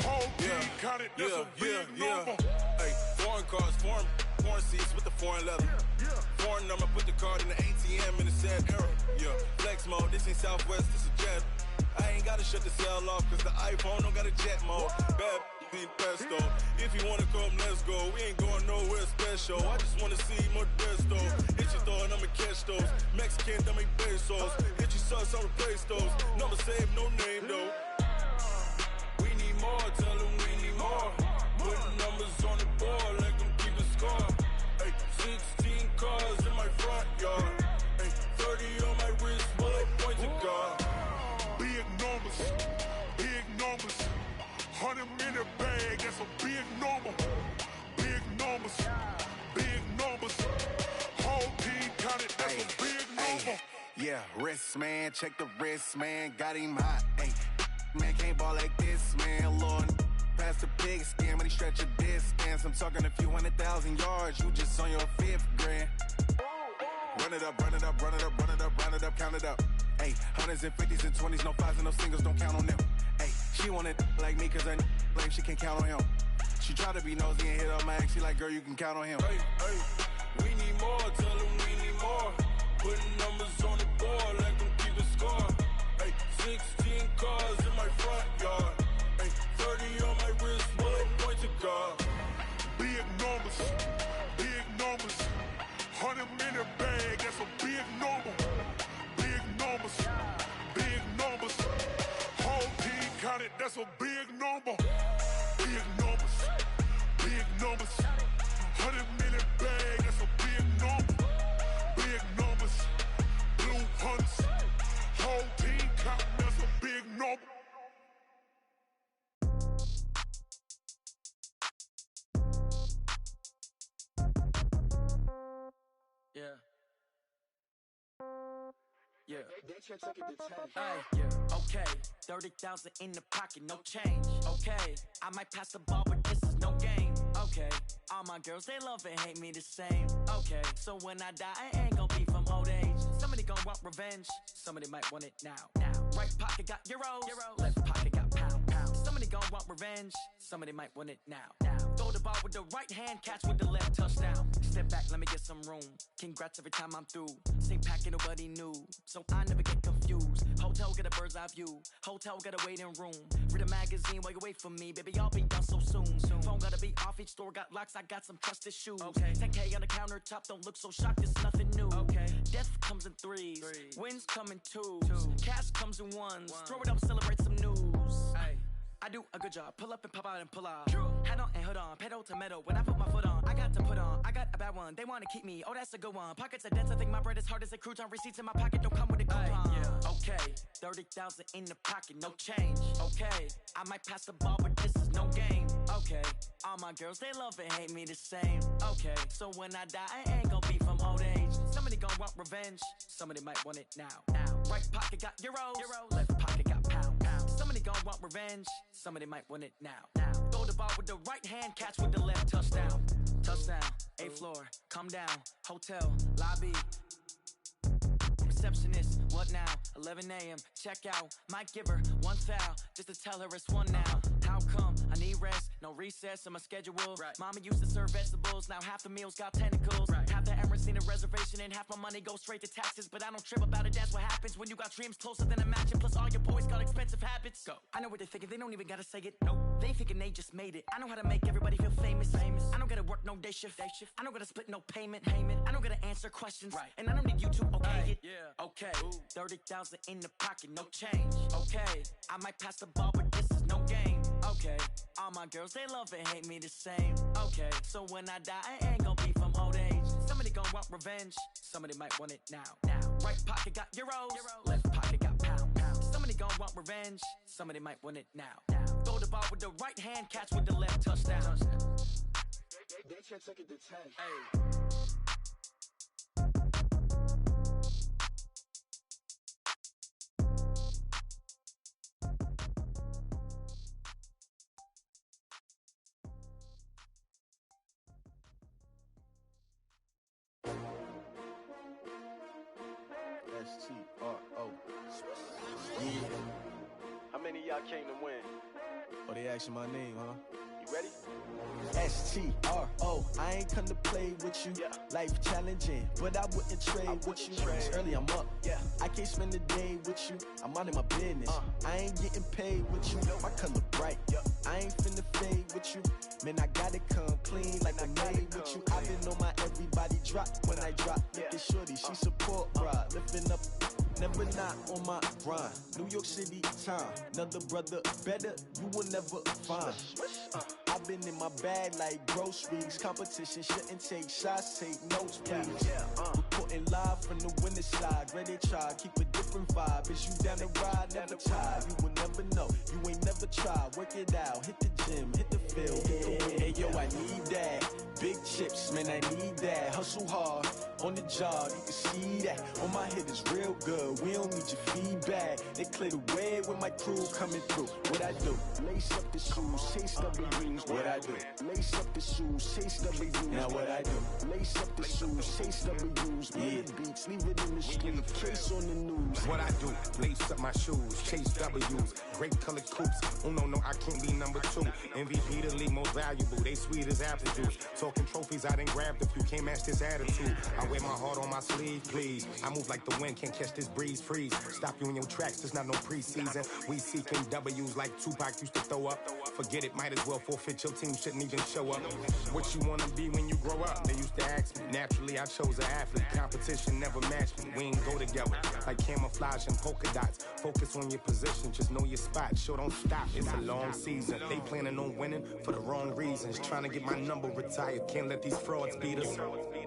Whole team counted, that's a big number. Hey, foreign cars, foreign seats with the foreign leather. Foreign number, put the card in the ATM in the sad era. Yeah, flex mode, this ain't Southwest, this a jet. I ain't gotta shut the cell off, cause the iPhone don't got a jet mode. Bad in pesto. If you wanna come, let's go. We ain't going nowhere special. I just wanna see Modesto. Hit your thought, I'ma catch those. Mexican, dame pesos. Hit your sus, I'll replace those. Number saved, no name though. We need more, tell them we need more. Putting numbers on the board, like them keep a score. Hey, 16 cars in my front yard. Hey, 30 on my wrist, while I point to God. Big numbers, big numbers. 100-minute bag, that's a big number. Big numbers, big numbers. Whole team counted, that's a big number. Yeah, wrist, man, check the wrist, man, got him hot. Ay, man, can't ball like this, man, Lord. Past the pig skin, but he stretch a distance. I'm talking a few 100,000 yards, you just on your 5th grand. Run it up, run it up, run it up, run it up, run it up, count it up. Ay, 100s and 50s and 20s, no 5s and no singles, don't count on them. Ay, she want it like me, cause her like she can't count on him. She try to be nosy and hit up my ex, she like, girl, you can count on him. Hey, hey, we need more, tell them we need more. Putting numbers on the board, like them keep a score. Hey, 16 cars in my front yard. Hey, 30 on my wrist, while I point to God. Big numbers, big numbers. 100-minute bag, that's a big number. Big numbers, big numbers. Whole team counted, that's a big number. Big numbers, big numbers. 100-minute bag, that's a big number. Big numbers, blue hunts. Whole team counting, that's a big number. Yeah. Yeah. They check it to 10. Hey, yeah. Okay. 30,000 in the pocket, no change. Okay. I might pass the ball, but this is no game. Okay. All my girls, they love and hate me the same. Okay. So when I die, I ain't gon' be from old age. Somebody gon' want revenge. Somebody might want it now. Right pocket got euros. Left pocket got pound. Somebody gon' want revenge. Somebody might want it now. Throw the ball with the right hand, catch with the left, touchdown. Step back, let me get some room. Congrats every time I'm through. Same packet, nobody knew. So I never get confused. Hotel get a bird's eye view. Hotel got a waiting room. Read a magazine while you wait for me. Baby, I'll be done so soon. Phone gotta be off, each store got locks. I got some trusted shoes. 10K on the countertop, don't look so shocked, it's nothing new. Death comes in threes. Wins come in twos. Cash comes in ones. Throw it up, celebrate some news. I do a good job. Pull up and pop out and pull out. Head on and hood on. Pedal to metal. When I put my foot on, I got to put on. I got a bad one. They want to keep me. Oh, that's a good one. Pockets are dense. I think my bread is hard as a crouton. Receipts in my pocket don't come with a coupon. Okay. 30,000 in the pocket. No change. Okay. I might pass the ball, but this is no game. Okay. All my girls, they love and hate me the same. Okay. So when I die, I ain't gonna be from old age. Somebody gon' want revenge. Somebody might want it now. Right pocket got euros. Left pocket got pound. Somebody gon' want revenge. Somebody might want it now. Throw the ball with the right hand, catch with the left, touchdown. Touchdown, 8th floor, come down, hotel, lobby. Receptionist, what now? 11 a.m., check out. Might give her one foul, just to tell her it's one now. How come? I need rest, no recess in my schedule. Mama used to serve vegetables, now half the meals got tentacles. Half the errands need a reservation and half my money goes straight to taxes. But I don't trip about it, that's what happens when you got dreams closer than a matching. Plus all your boys got expensive habits. Go. I know what they're thinking, they don't even gotta say it. Nope. They thinking they just made it. I know how to make everybody feel famous. I don't gotta work no day shift. I don't gotta split no payment. I don't gotta answer questions. And I don't need you to okay it. Okay, 30,000 in the pocket, no change. Okay, I might pass the ball, but this is no game. Okay, all All my girls, they love and hate me the same. Okay, so when I die, I ain't gonna be from old age. Somebody gonna want revenge, somebody might want it now. Right pocket got euros, left pocket got pound. Somebody gonna want revenge, somebody might want it now. Throw the ball with the right hand, catch with the left, touchdown. They can't take it to 10. Hey. S-T-R-O. Yeah. How many of y'all came to win? Oh, they asking my name, huh? You ready? S-T-R-O. I ain't come to play with you. Yeah. Life challenging, but I wouldn't trade with you. It's early, I'm up. Yeah. I can't spend the day with you. I'm minding my business. I ain't getting paid with you. My color bright. I ain't finna fade with you. Man, I gotta come clean like I made with you. I been on my everybody drop when I drop. Look at shorty, she support bride. Lifting up, never not on my grind. New York City time, another brother better you will never find. I've been in my bag like groceries. Competition shouldn't take shots, take notes, please. Reporting live from the winning side. Ready to try, keep a different vibe. Is you down the ride, never tired. You will never know, you ain't never tried. Work it out, hit the gym, hit the field, hit the win. Hey yo, I need that. Big chips, man, I need that. Hustle hard, on the job, you can see that. On my hit is real good, we don't need your feedback. They clear the way with my crew coming through. What I do? Lace up the shoes, chase W's. What I do? Lace up the shoes, chase W's. Now what I do? Lace up the shoes, chase W's. Yeah, beats, leave it in the street, case on the news. What I do? Lace up my shoes, chase W's. Great colored coops. Oh no, I can't be number 2. MVP the league most valuable. They sweet as apple juice. Talking trophies, I done grabbed a few. Can't match this attitude. I wear my heart on my sleeve, please. I move like the wind, can't catch this breeze, freeze. Stop you in your tracks, there's not no preseason. We seeking W's like Tupac used to throw up. Forget it, might as well forfeit. Your team shouldn't even show up. What you wanna be when you grow up? They used to ask me. Naturally, I chose an athlete. Competition never matched me. We ain't go together like camouflage and polka dots. Focus on your position, just know your spot. Sure, don't stop. It's a long season. They planning on winning for the wrong reasons. Trying to get my number retired. Can't let these frauds beat us.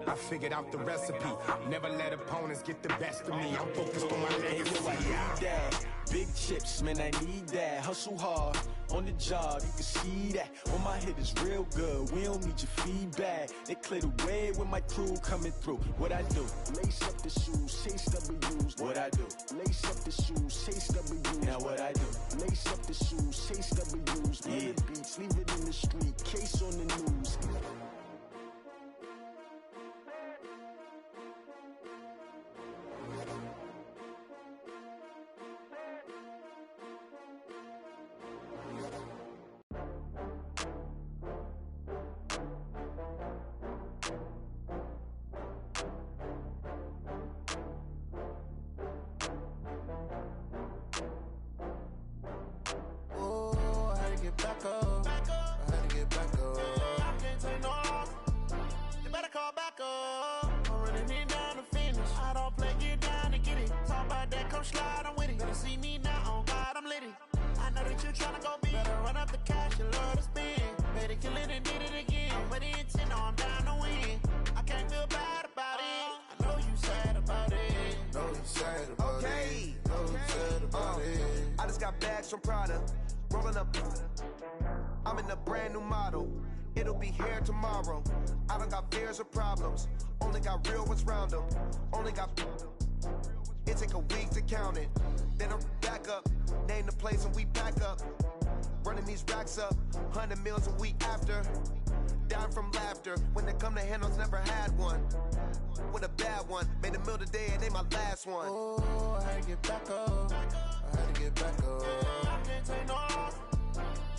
I figured out the recipe. Never let opponents get the best of me. I'm focused on my legacy. I need that. Big chips, man, I need that. Hustle hard, on the job, you can see that. On my hit is real good, we don't need your feedback. They clear the way with my crew coming through. What I do? Lace up the shoes, chase W's. What I do? Lace up the shoes, chase W's. Now what I do? Lace up the shoes, chase W's. Yeah, beats, leave it in the street, case on the news. Back up. I had to get back up. I can't take no loss. You better call back up. I'm running it down to finish. I don't play, get down to get it. Talk about that, come slide, I'm with it. Better see me now, on God, I'm lit it. I know that you tryna go big. Better run up the cash, you love to spend. Better kill it and did it again. I'm with the intent, no, I'm down to win. I can't feel bad about it. I know you sad about it. Know you sad about it. Know you sad about it. I just got bags from Prada. Rolling up, I'm in a brand new model. It'll be here tomorrow. I don't got fears or problems. Only got real ones round them. Only got. It take a week to count it. Then I'm back up. Name the place and we pack up. Running these racks up. 100 meals a week after. Down from laughter. When they come to handles, never had one. With a bad one. Made a meal today and they my last one. Oh, I had to get back up. I had to get back up. I can't take no loss.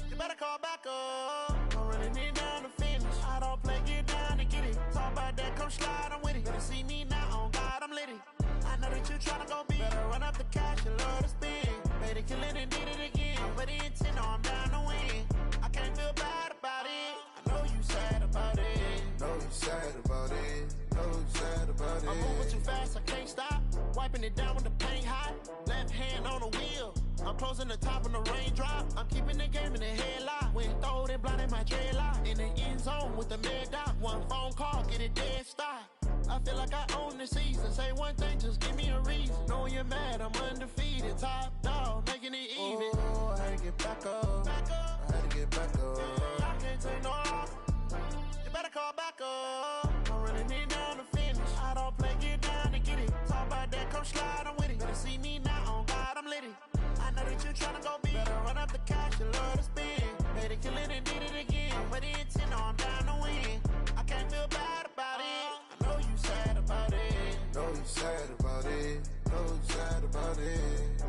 You better call back up. I'm running it down to finish. I don't play, get down to get it. Talk about that, come slide, I'm with it. Better see me now, on God, I'm lit it. I know that you tryna go big. Better run up the cash, you love to spend. Better kill it and did it again. I'm with the intent, no, I'm down to win. I can't feel bad about it. I know you sad about it. Know you sad about it. Know you sad about it. I'm moving too fast, I can't stop. wiping it down with the paint hot. Left hand on the wheel. I'm closing the top of the raindrop. I'm keeping the game in the headlock. When throwed and blinded my dreadlock. In the end zone with the mad dot. One phone call, get it dead stop. I feel like I own the season. Say one thing, just give me a reason. Knowing you're mad, I'm undefeated. Top dog, making it even. Oh, I had to get back up. I had to get back up. I can't take no off. You better call back up. I'm running it down to finish. I don't play, get down to get it. Talk about that, come slide, I'm with it. Better see me now, on God, I'm lit it. I know that you tryna go big. Better run up the cash, you love to spend. Made it, kill it, and did it again. But the intent, I'm down to win. I can't feel bad about it. I know you sad about it. Know you sad about it. Know you sad about it.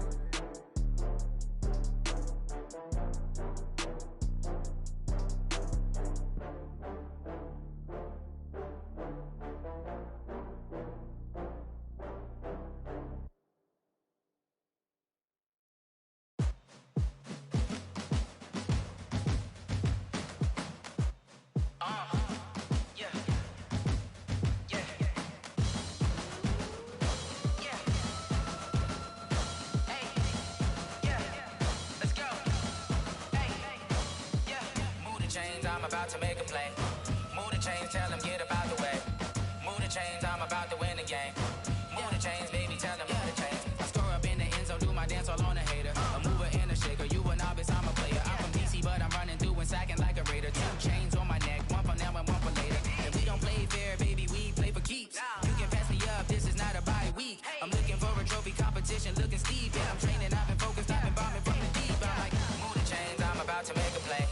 I'm about to make a play. Move the chains, tell them get up out the way. Move the chains, I'm about to win the game. Move the chains, baby, tell them move the chains. I score up in the end zone, do my dance all on a hater. A mover and a shaker, you a novice, I'm a player. I'm from DC, but I'm running through and sacking like a raider. 2 chains on my neck, one for now and one for later. If we don't play fair, baby, we play for keeps. You can pass me up, this is not a bye week. I'm looking for a trophy competition, looking steep. Yeah, I'm training, I've been focused, I've been bombing from the deep. I'm like, move the chains, I'm about to make a play.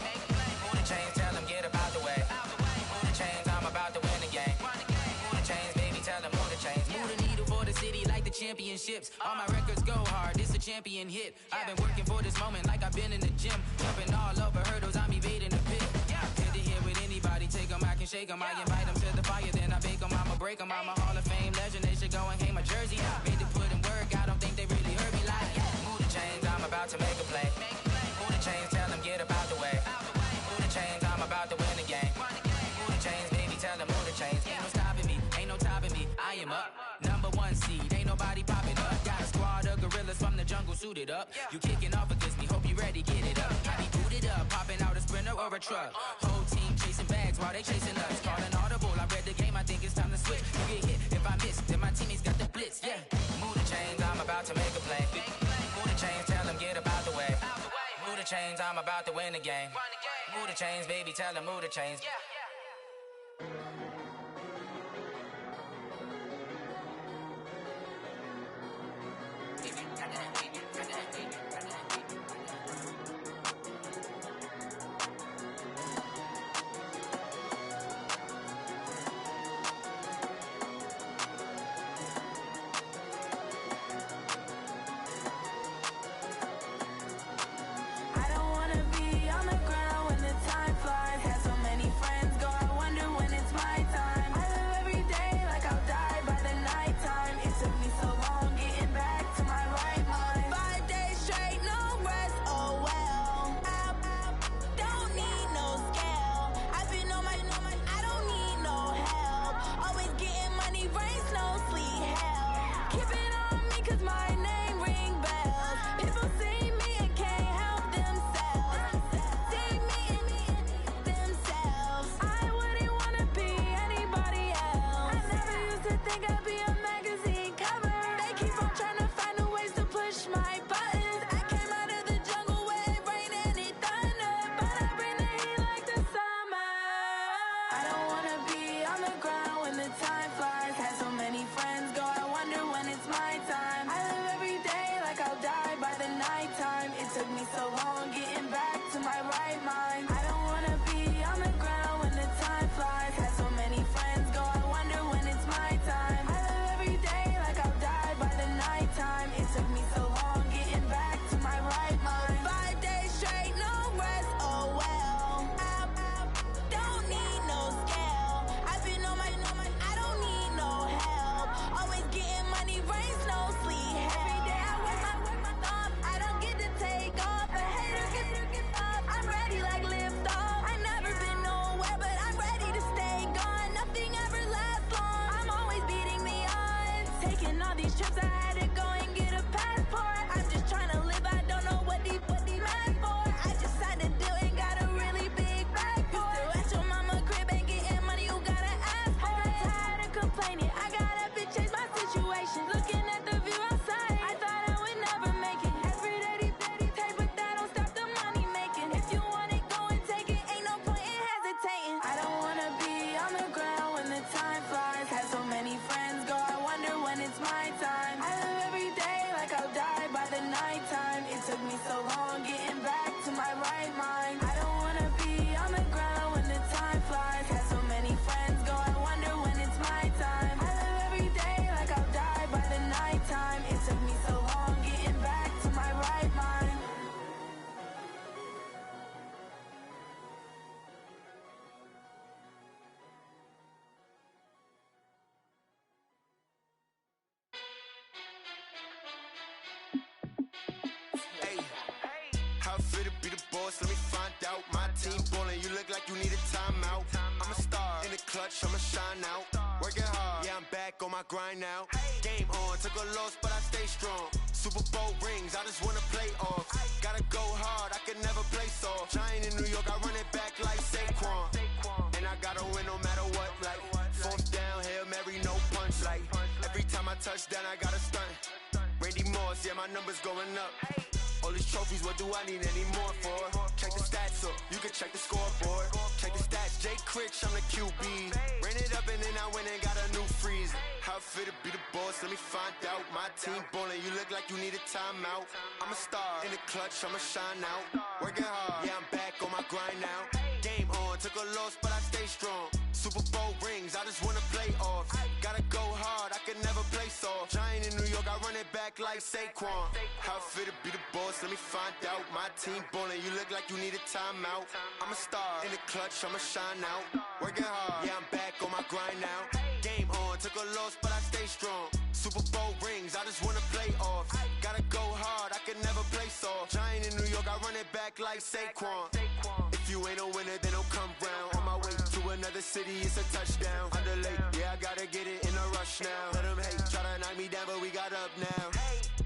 Move the chains, tell them get up out the way. Move the chains, I'm about to win the game. Move the chains, baby, tell them move the chains. Move the needle for the city like the championships. All my records go hard, this a champion hit. I've been working for this moment like I've been in the gym. Jumping all over hurdles, I'm evading the pit. Head to head with anybody, take them, I can shake them. I invite them to the fire, then I bake them, I'ma break them. I'm a Hall of Fame legend, they should go and hang my jersey. Made to put in work, I don't think they really heard me like, move the chains, I'm about to make a play. Move the chains, tell them get up out the way. Move the chains, I'm about to win the game. Move the chains, baby, tell them move the chains. Ain't no stopping me, ain't no topping me. I am up, #1 seed, ain't nobody popping up. Got a squad of gorillas from the jungle suited up. You kicking off against me, hope you ready, get it up. I be booted up, popping out a Sprinter or a truck. Whole team chasing bags while they chasing us. Calling audible, I read the game, I think it's time to switch. You get hit if I miss, then my teammates got the blitz, yeah. Move the chains, I'm about to make a play. Move the chains, tell them get up out the way. Move the chains, I'm about to win the game. Move the chains, baby, tell them move the chains. I don't wanna be on the ground when the time flies. Had so many friends go, I wonder when it's my time. I live every day like I'll die by the nighttime. It took me so long getting back to my right mind. 5 days straight, no rest, oh well. I don't need no scale. I've been on my, I don't need no help. Always getting money, rain, snow, sleet, hell. Keep it on me 'cause my name ring bells. People see me and can't help themselves. See me and themselves. I wouldn't wanna be anybody else. I never used to think I'd be a magazine cover. They keep on trying to find new ways to push my buttons. I came out of the jungle where it rained and it thundered, but I bring the heat like the summer. I don't wanna be on the ground when the time flies. Had so many friends go, I wonder when it's my time. I live every day like I'll die by the nighttime. It took me so long getting back to my right mind. I don't wanna be on the ground when the time flies. Had so many friends go, I wonder when it's my time. I live every day like I'll die by the nighttime. It took me so long getting back to my right mind. 5 days straight, no rest, oh well. I don't need no scale. I've been on my, I don't need no help. Always getting money, rain, snow, sleet, every day I work my thumb. I don't get to take off. A hater get off. I'm ready like lift off. I never been nowhere, but I'm ready to stay gone. Nothing ever lasts long. I'm always beating the odds. Taking all these trips, I had fit to be the boss? Let me find out. My team ballin', you look like you need a timeout. I'm a star in the clutch, I'ma shine out. Working hard, yeah, I'm back on my grind now. Game on, took a loss, but I stay strong. Super Bowl rings, I just wanna play off. Gotta go hard, I can never play soft. Giant in New York, I run it back like Saquon. And I gotta win no matter what, like fourth down, Hail Mary, no punch. Like every time I touch down, I gotta stunt. Randy Moss, yeah, my numbers going up. All these trophies, what do I need any more for? Check the stats up, you can check the scoreboard. Check the stats, Jay Critch, I'm the QB. Ran it up and then I went and got a new freeze. How it fit to be the boss, let me find out. My team ballin', you look like you need a timeout. I'm a star in the clutch, I'ma shine out. Working hard, yeah, I'm back on my grind now. Game on, took a loss, but I stay strong. Super Bowl rings, I just wanna play off. Gotta go hard, I can never play soft. Giant in New York, I run it back like Saquon. How it fit to be the boss, let me find out. My team ballin', you look like you need a timeout. I'm a star in the clutch, I'ma shine out. Working hard, yeah, I'm back on my grind now. Game on, took a loss, but I stay strong. Super Bowl rings, I just wanna play off. Gotta go hard, I can never play soft. Giant in New York, I run it back like Saquon. If you ain't a winner, then don't come round. On my way to another city, it's a touchdown. Underlay, yeah, I gotta get it in a rush now. Let them hate, try to knock me down, but we got up now.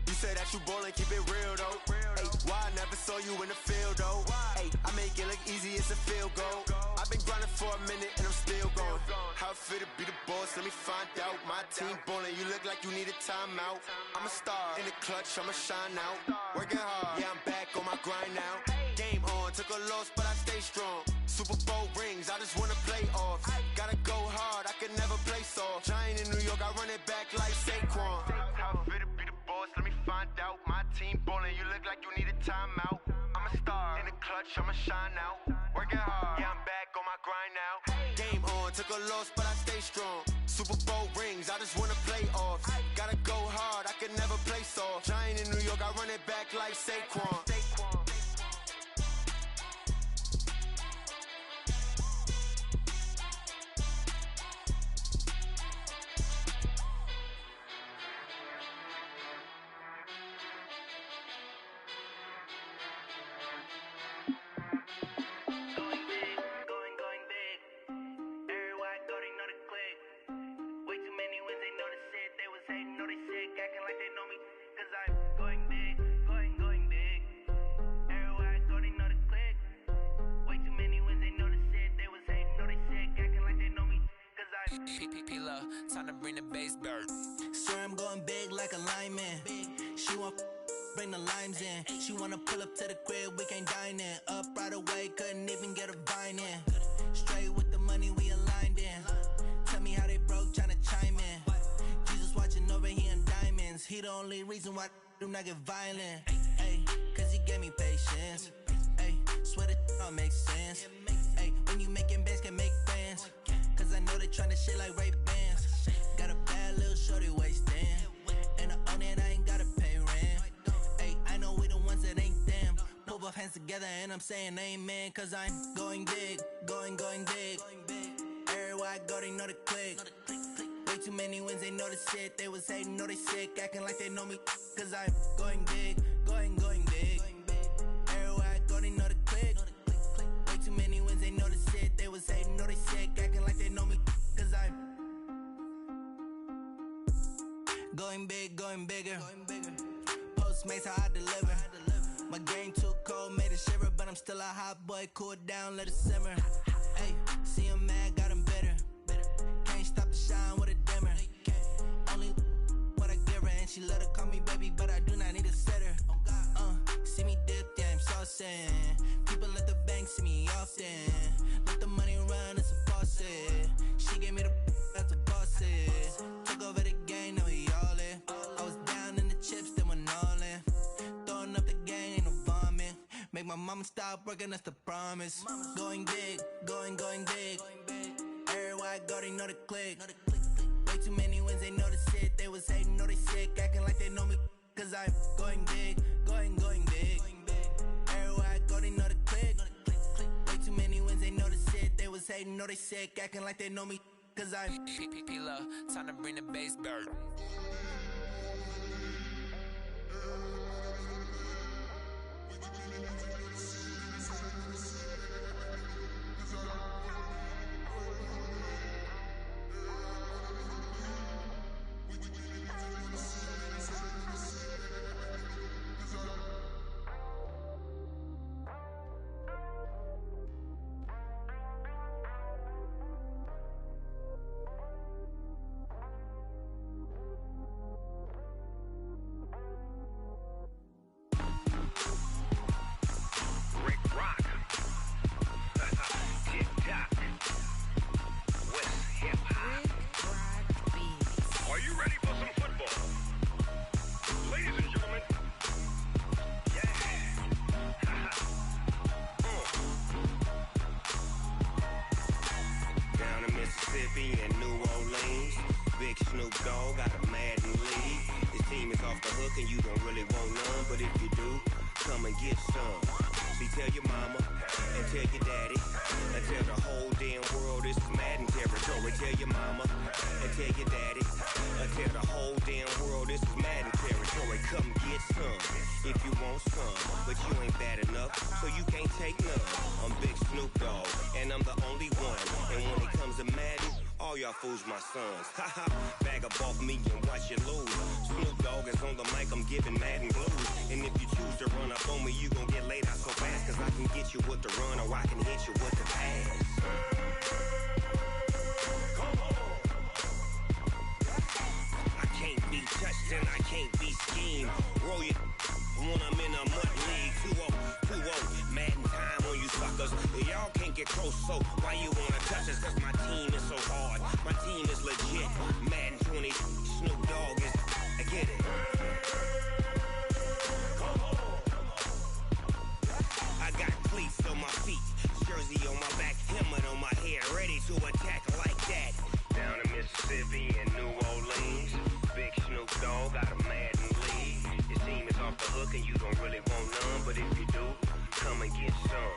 You say that you ballin', keep it real though. Ay, why I never saw you in the field though? Ay, I make it look easy, it's a field goal. I've been grinding for a minute and I'm still going. How it fit to be the boss, let me find out. My team ballin', you look like you need a timeout. I'm a star in the clutch, I'ma shine out. Working hard, yeah, I'm back on my grind now. Game on, took a loss, but I stay strong. Super Bowl rings, I just wanna play off. Gotta go hard, I can never play soft. Giant in New York, I run it back like Saquon. How it fit to be the boss, let me find out. My team ballin', you look like you need a timeout. I'm a star in the clutch, I'ma shine out. Working hard, yeah, I'm back on my grind now. Game on, took a loss, but I stay strong. Super Bowl rings, I just wanna play off. Gotta go hard, I can never play soft. Giant in New York, I run it back like Saquon. Time to bring the bass back. Swear I'm going big like a lineman. She want bring the limes in. She wanna pull up to the crib, we can't dine in. Up right away, couldn't even get a vine in. Straight with the money, we aligned in. Tell me how they broke, tryna chime in. Jesus watching over here in diamonds. He the only reason why do not get violent. Ay, cause he gave me patience. Ay, swear that all makes sense. Ay, when you making bands, can make friends. Cause I know they tryna shit like Ray-Bans. Got a bad little shorty wasting. And I own it, I ain't gotta pay rent. Ay, I know we the ones that ain't them. Put both hands together and I'm saying amen. Cause I'm going big, going big. Everywhere I go, they know the click. Way too many wins, they know the shit. They was hating, know they sick, acting like they know me. Cause I'm going big, going big. Everywhere I go, they know the click. Way too many wins, they know the shit. They was hating, know they sick, acting like they know me. Cause I'm going big, going bigger. Postmates how I deliver. My game too cold, made it shiver. But I'm still a hot boy, cool it down, let it simmer. Hey, see him mad, got him bitter. Can't stop the shine with a dimmer. Only what I give her, and she let her call me baby, but I do not need a sitter. See me dip, yeah, I'm saucing. People at the bank see me often. Let the money run, it's a faucet. She gave me the that's a faucet. Took over the game, now we all in. I was down in the chips, then went all in. Throwing up the gang, ain't no vomit. Make my mama stop working, that's the promise. Going big, going big. Everywhere I go, they know the click. Way too many wins, they know the shit. They was hating, know they sick, acting like they know me. Cause I'm going big, going big. Everywhere I go, they know the click. Way too many wins, they know the shit. They was hating, know they sick, acting like they know me. Cause I'm P-Love, time to bring the bass back. Mississippi and New Orleans. Big Snoop Dogg got a Madden league. His team is off the hook and you don't really want none, but if you do, come and get some. See, tell your mama and tell your daddy and tell the whole damn world this is Madden territory. Tell your mama and tell your daddy and tell the whole damn world this is Madden territory. Come get some if you want some, but you ain't bad enough, so you can't take none. I'm Big Snoop Dogg and I'm the only one. And when it comes to Madden, all y'all fools my sons. Haha, bag up off me and watch you lose. Snoop Dogg is on the mic, I'm giving Madden blues. And if you choose to run up on me, you gon' get laid out so fast. Cause I can get you with the run or I can hit you with the pass. Come on. I can't be touched and I can't be schemed. Roll you when I'm in a mud league. 2-0, Madden time on you suckers. Y'all can't get close, so why you wanna touch us? Cause my team is so hard, my team is legit. Madden 20, Snoop Dogg is, I get it. Come on. I got cleats on my feet, jersey on my back, helmet on my hair, ready to attack like that. Down in Mississippi and New Orleans, Big Snoop Dogg got a Madden league. Your team is off the hook and you don't really want none, but if you do, come and get some.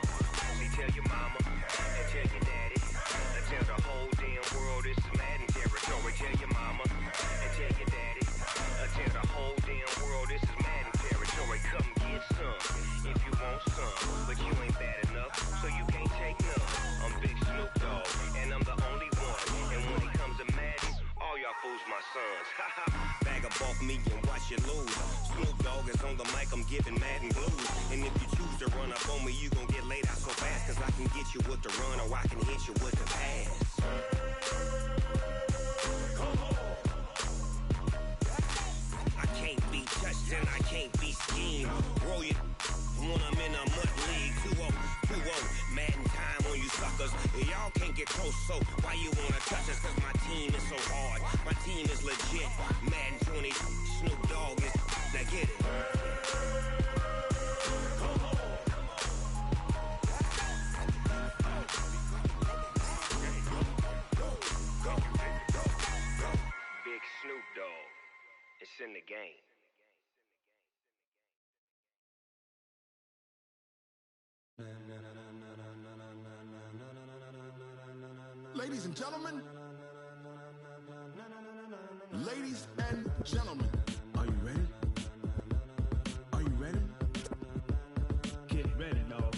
See, tell your mama and tell your daddy and tell the whole damn world this is Madden territory. Tell your mama and tell your daddy and tell the whole damn world this is Madden territory. Come get some if you want some, but you ain't bad enough, so you can't take none. I'm Big Snoop Dogg and I'm the only one. And when it comes to Madden, all y'all fools my sons. Bag up off me and watch you lose. Snoop Dogg is on the mic, I'm giving Madden blues. And if you choose to run up on me, you gon' get laid out so fast. Cause I can get you with the run or I can hit you with the pass. Come on. I can't be touched and I can't be schemed. Roll you when I'm in a mud league. 2-0, Madden time on you suckers. Y'all can't get close, so why you wanna touch us? Cause my team is so hard, my team is legit. Madden 20, Snoop Dogg is, now get it. Come on. Big Snoop Dogg, it's in the game. Ladies and gentlemen, ladies and gentlemen, are you ready? Are you ready? Get ready, dog.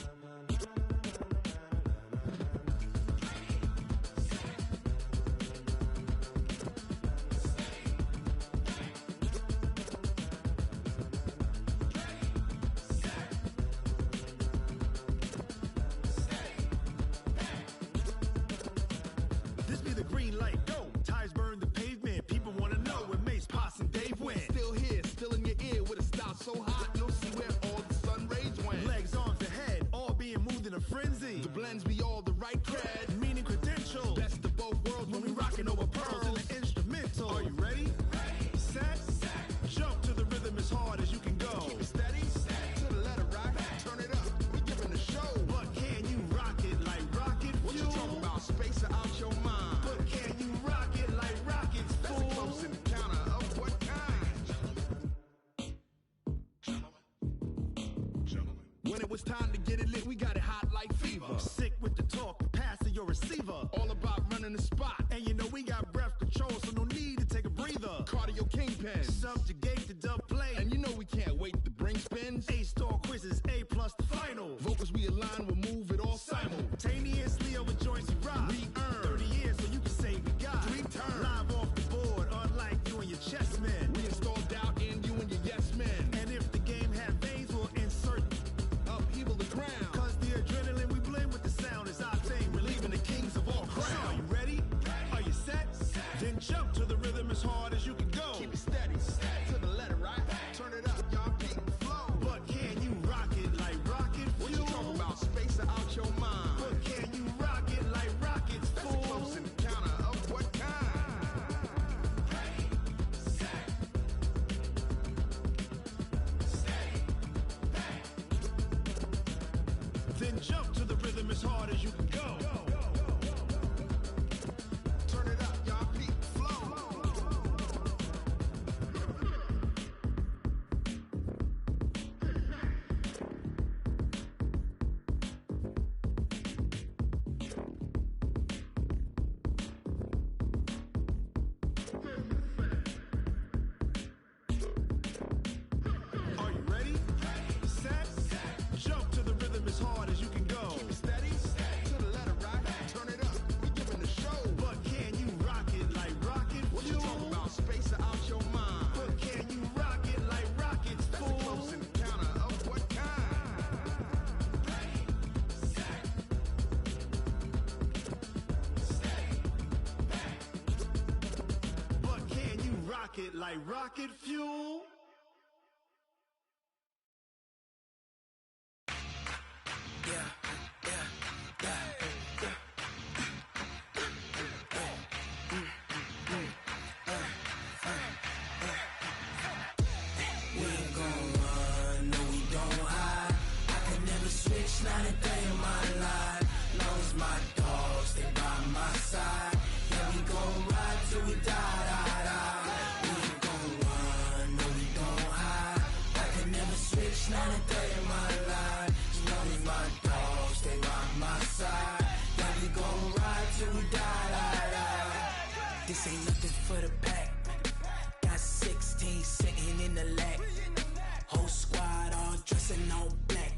This be the green light, go. Tires burn the pavement. People wanna know where Mace, Posse, and Dave went. Still here, still in your ear with a style so hot, you'll see where all the sun rays went. Legs, arms, and head, all being moved in a frenzy. The blends be all the right cred, meaning credentials. Best of both worlds when we rockin' over pearls in the instrumental. Are you ready? Set, jump to the rhythm as hard as you can go. Keep it steady, to the letter right. Turn it up, we giving the show. But can you rock it like rocket fuel? What you talking about? Space out your mind. But can you rock it like rockets, fool? That's a close encounter of what kind? When it was time to get it lit, we got it hot like fever. Sick with the talk, passing your receiver. All about running the spot. And you know we got breath control, so no need to take a breather. Cardio kingpin, subjugate the dub play. And you know we can't wait to bring spins. A-star quizzes, A+ the final. Vocals we align, we'll move it all simultaneously over joints we rock. We earn 30 years, so you can say we got 3 turns. Live off the board, unlike you and your chess men. We install doubt in you and your yes men. And if the game had veins, we'll insert upheaval the ground. Cause the adrenaline we blend with the sound is our thing. Relieving the kings of all crowns. So are you ready? Are you set? Then jump to the rhythm as hard as you can go. Keep it steady, to the letter right. Turn it up, y'all keep the flow. But can you rock it like rocket fuel? What you talking about? Space out your mind. But can you rock it like rockets, fool? That's a close encounter of what kind? Then jump to the rhythm as hard as you can go. Turn it like rocket fuel. Not a day in my life, long as my dogs stay by my side. Yeah, we gon' ride till we die, die, die. We ain't gon' run, no we don't hide. I can never switch, not a day in my life, as long as my dogs stay by my side. Yeah, we gon' ride till we die, die, die. This ain't nothing for the pack. Got 16 sitting in the lap. Whole squad all dressing all black.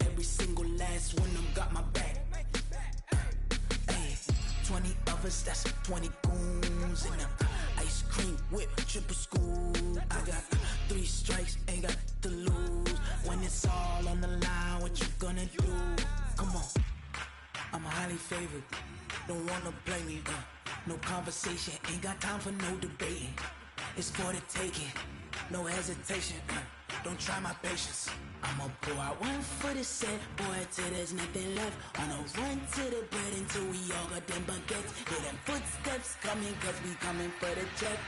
Every single last one of them got my back. Hey, 20 of us, that's 20 goons. And ice cream whip, triple scoop. I got 3 strikes, ain't got to lose. When it's all on the line, what you gonna do? Come on, I'm highly favored. Don't wanna blame me, no conversation. Ain't got time for no debating. It's for the taking, no hesitation. Don't try my patience. I'ma pour out one for the set, boy, till there's nothing left. On a run to the bread until we all got them baguettes. Hear them footsteps coming, cause we coming for the check.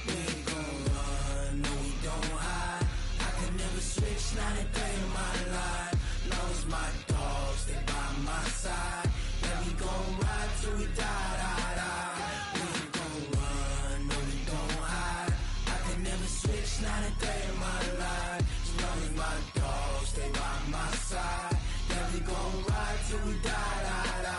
We ain't gon' run, no we don't hide. I can never switch, not a day in my life. Long as my dogs stay by my side. Yeah, we gon' ride till we die, die, die. We ain't gon' run, no we don't hide. I can never switch, not a day in my life. As long as my dogs stay by my side. Yeah, we gon' ride till we die, die, die.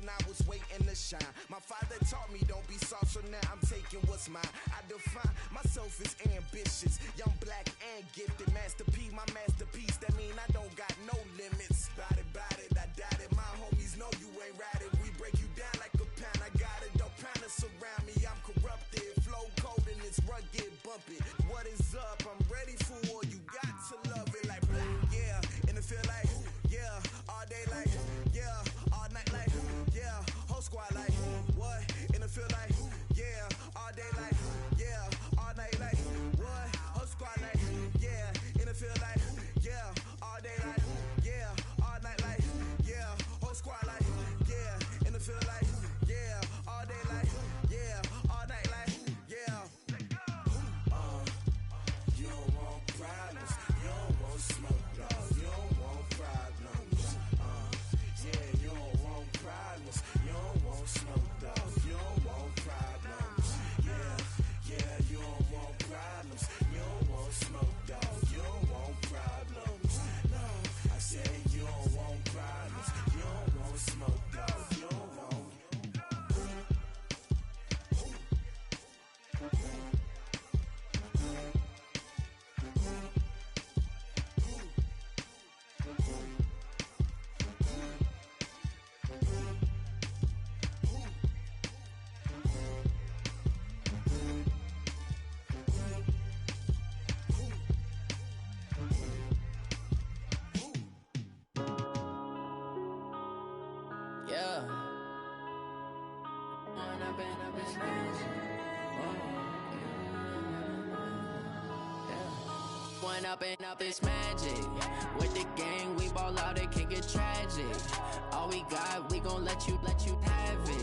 I was waiting to shine. My father taught me don't be soft, so now I'm taking what's mine. I define myself as ambitious, young, black, and gifted. Master P, my masterpiece. That mean I don't got no limits. Bout it, I doubt it. My homies know you ain't ratted. We break you down like a pound. I got it, don't pound us around me. I'm corrupted, flow cold and it's rugged, bumpy. What is up? I'm ready for war. You got to love it like black, yeah. And it feel like, yeah, all day like, yeah, all night like, yeah, whole squad like, what? And it feel like, yeah, all day like, yeah, all night like, what? Whole squad like, yeah, and it feel like. One up and up, it's magic. With the gang, we ball out, it can get tragic. All we got, we gon' let you have it.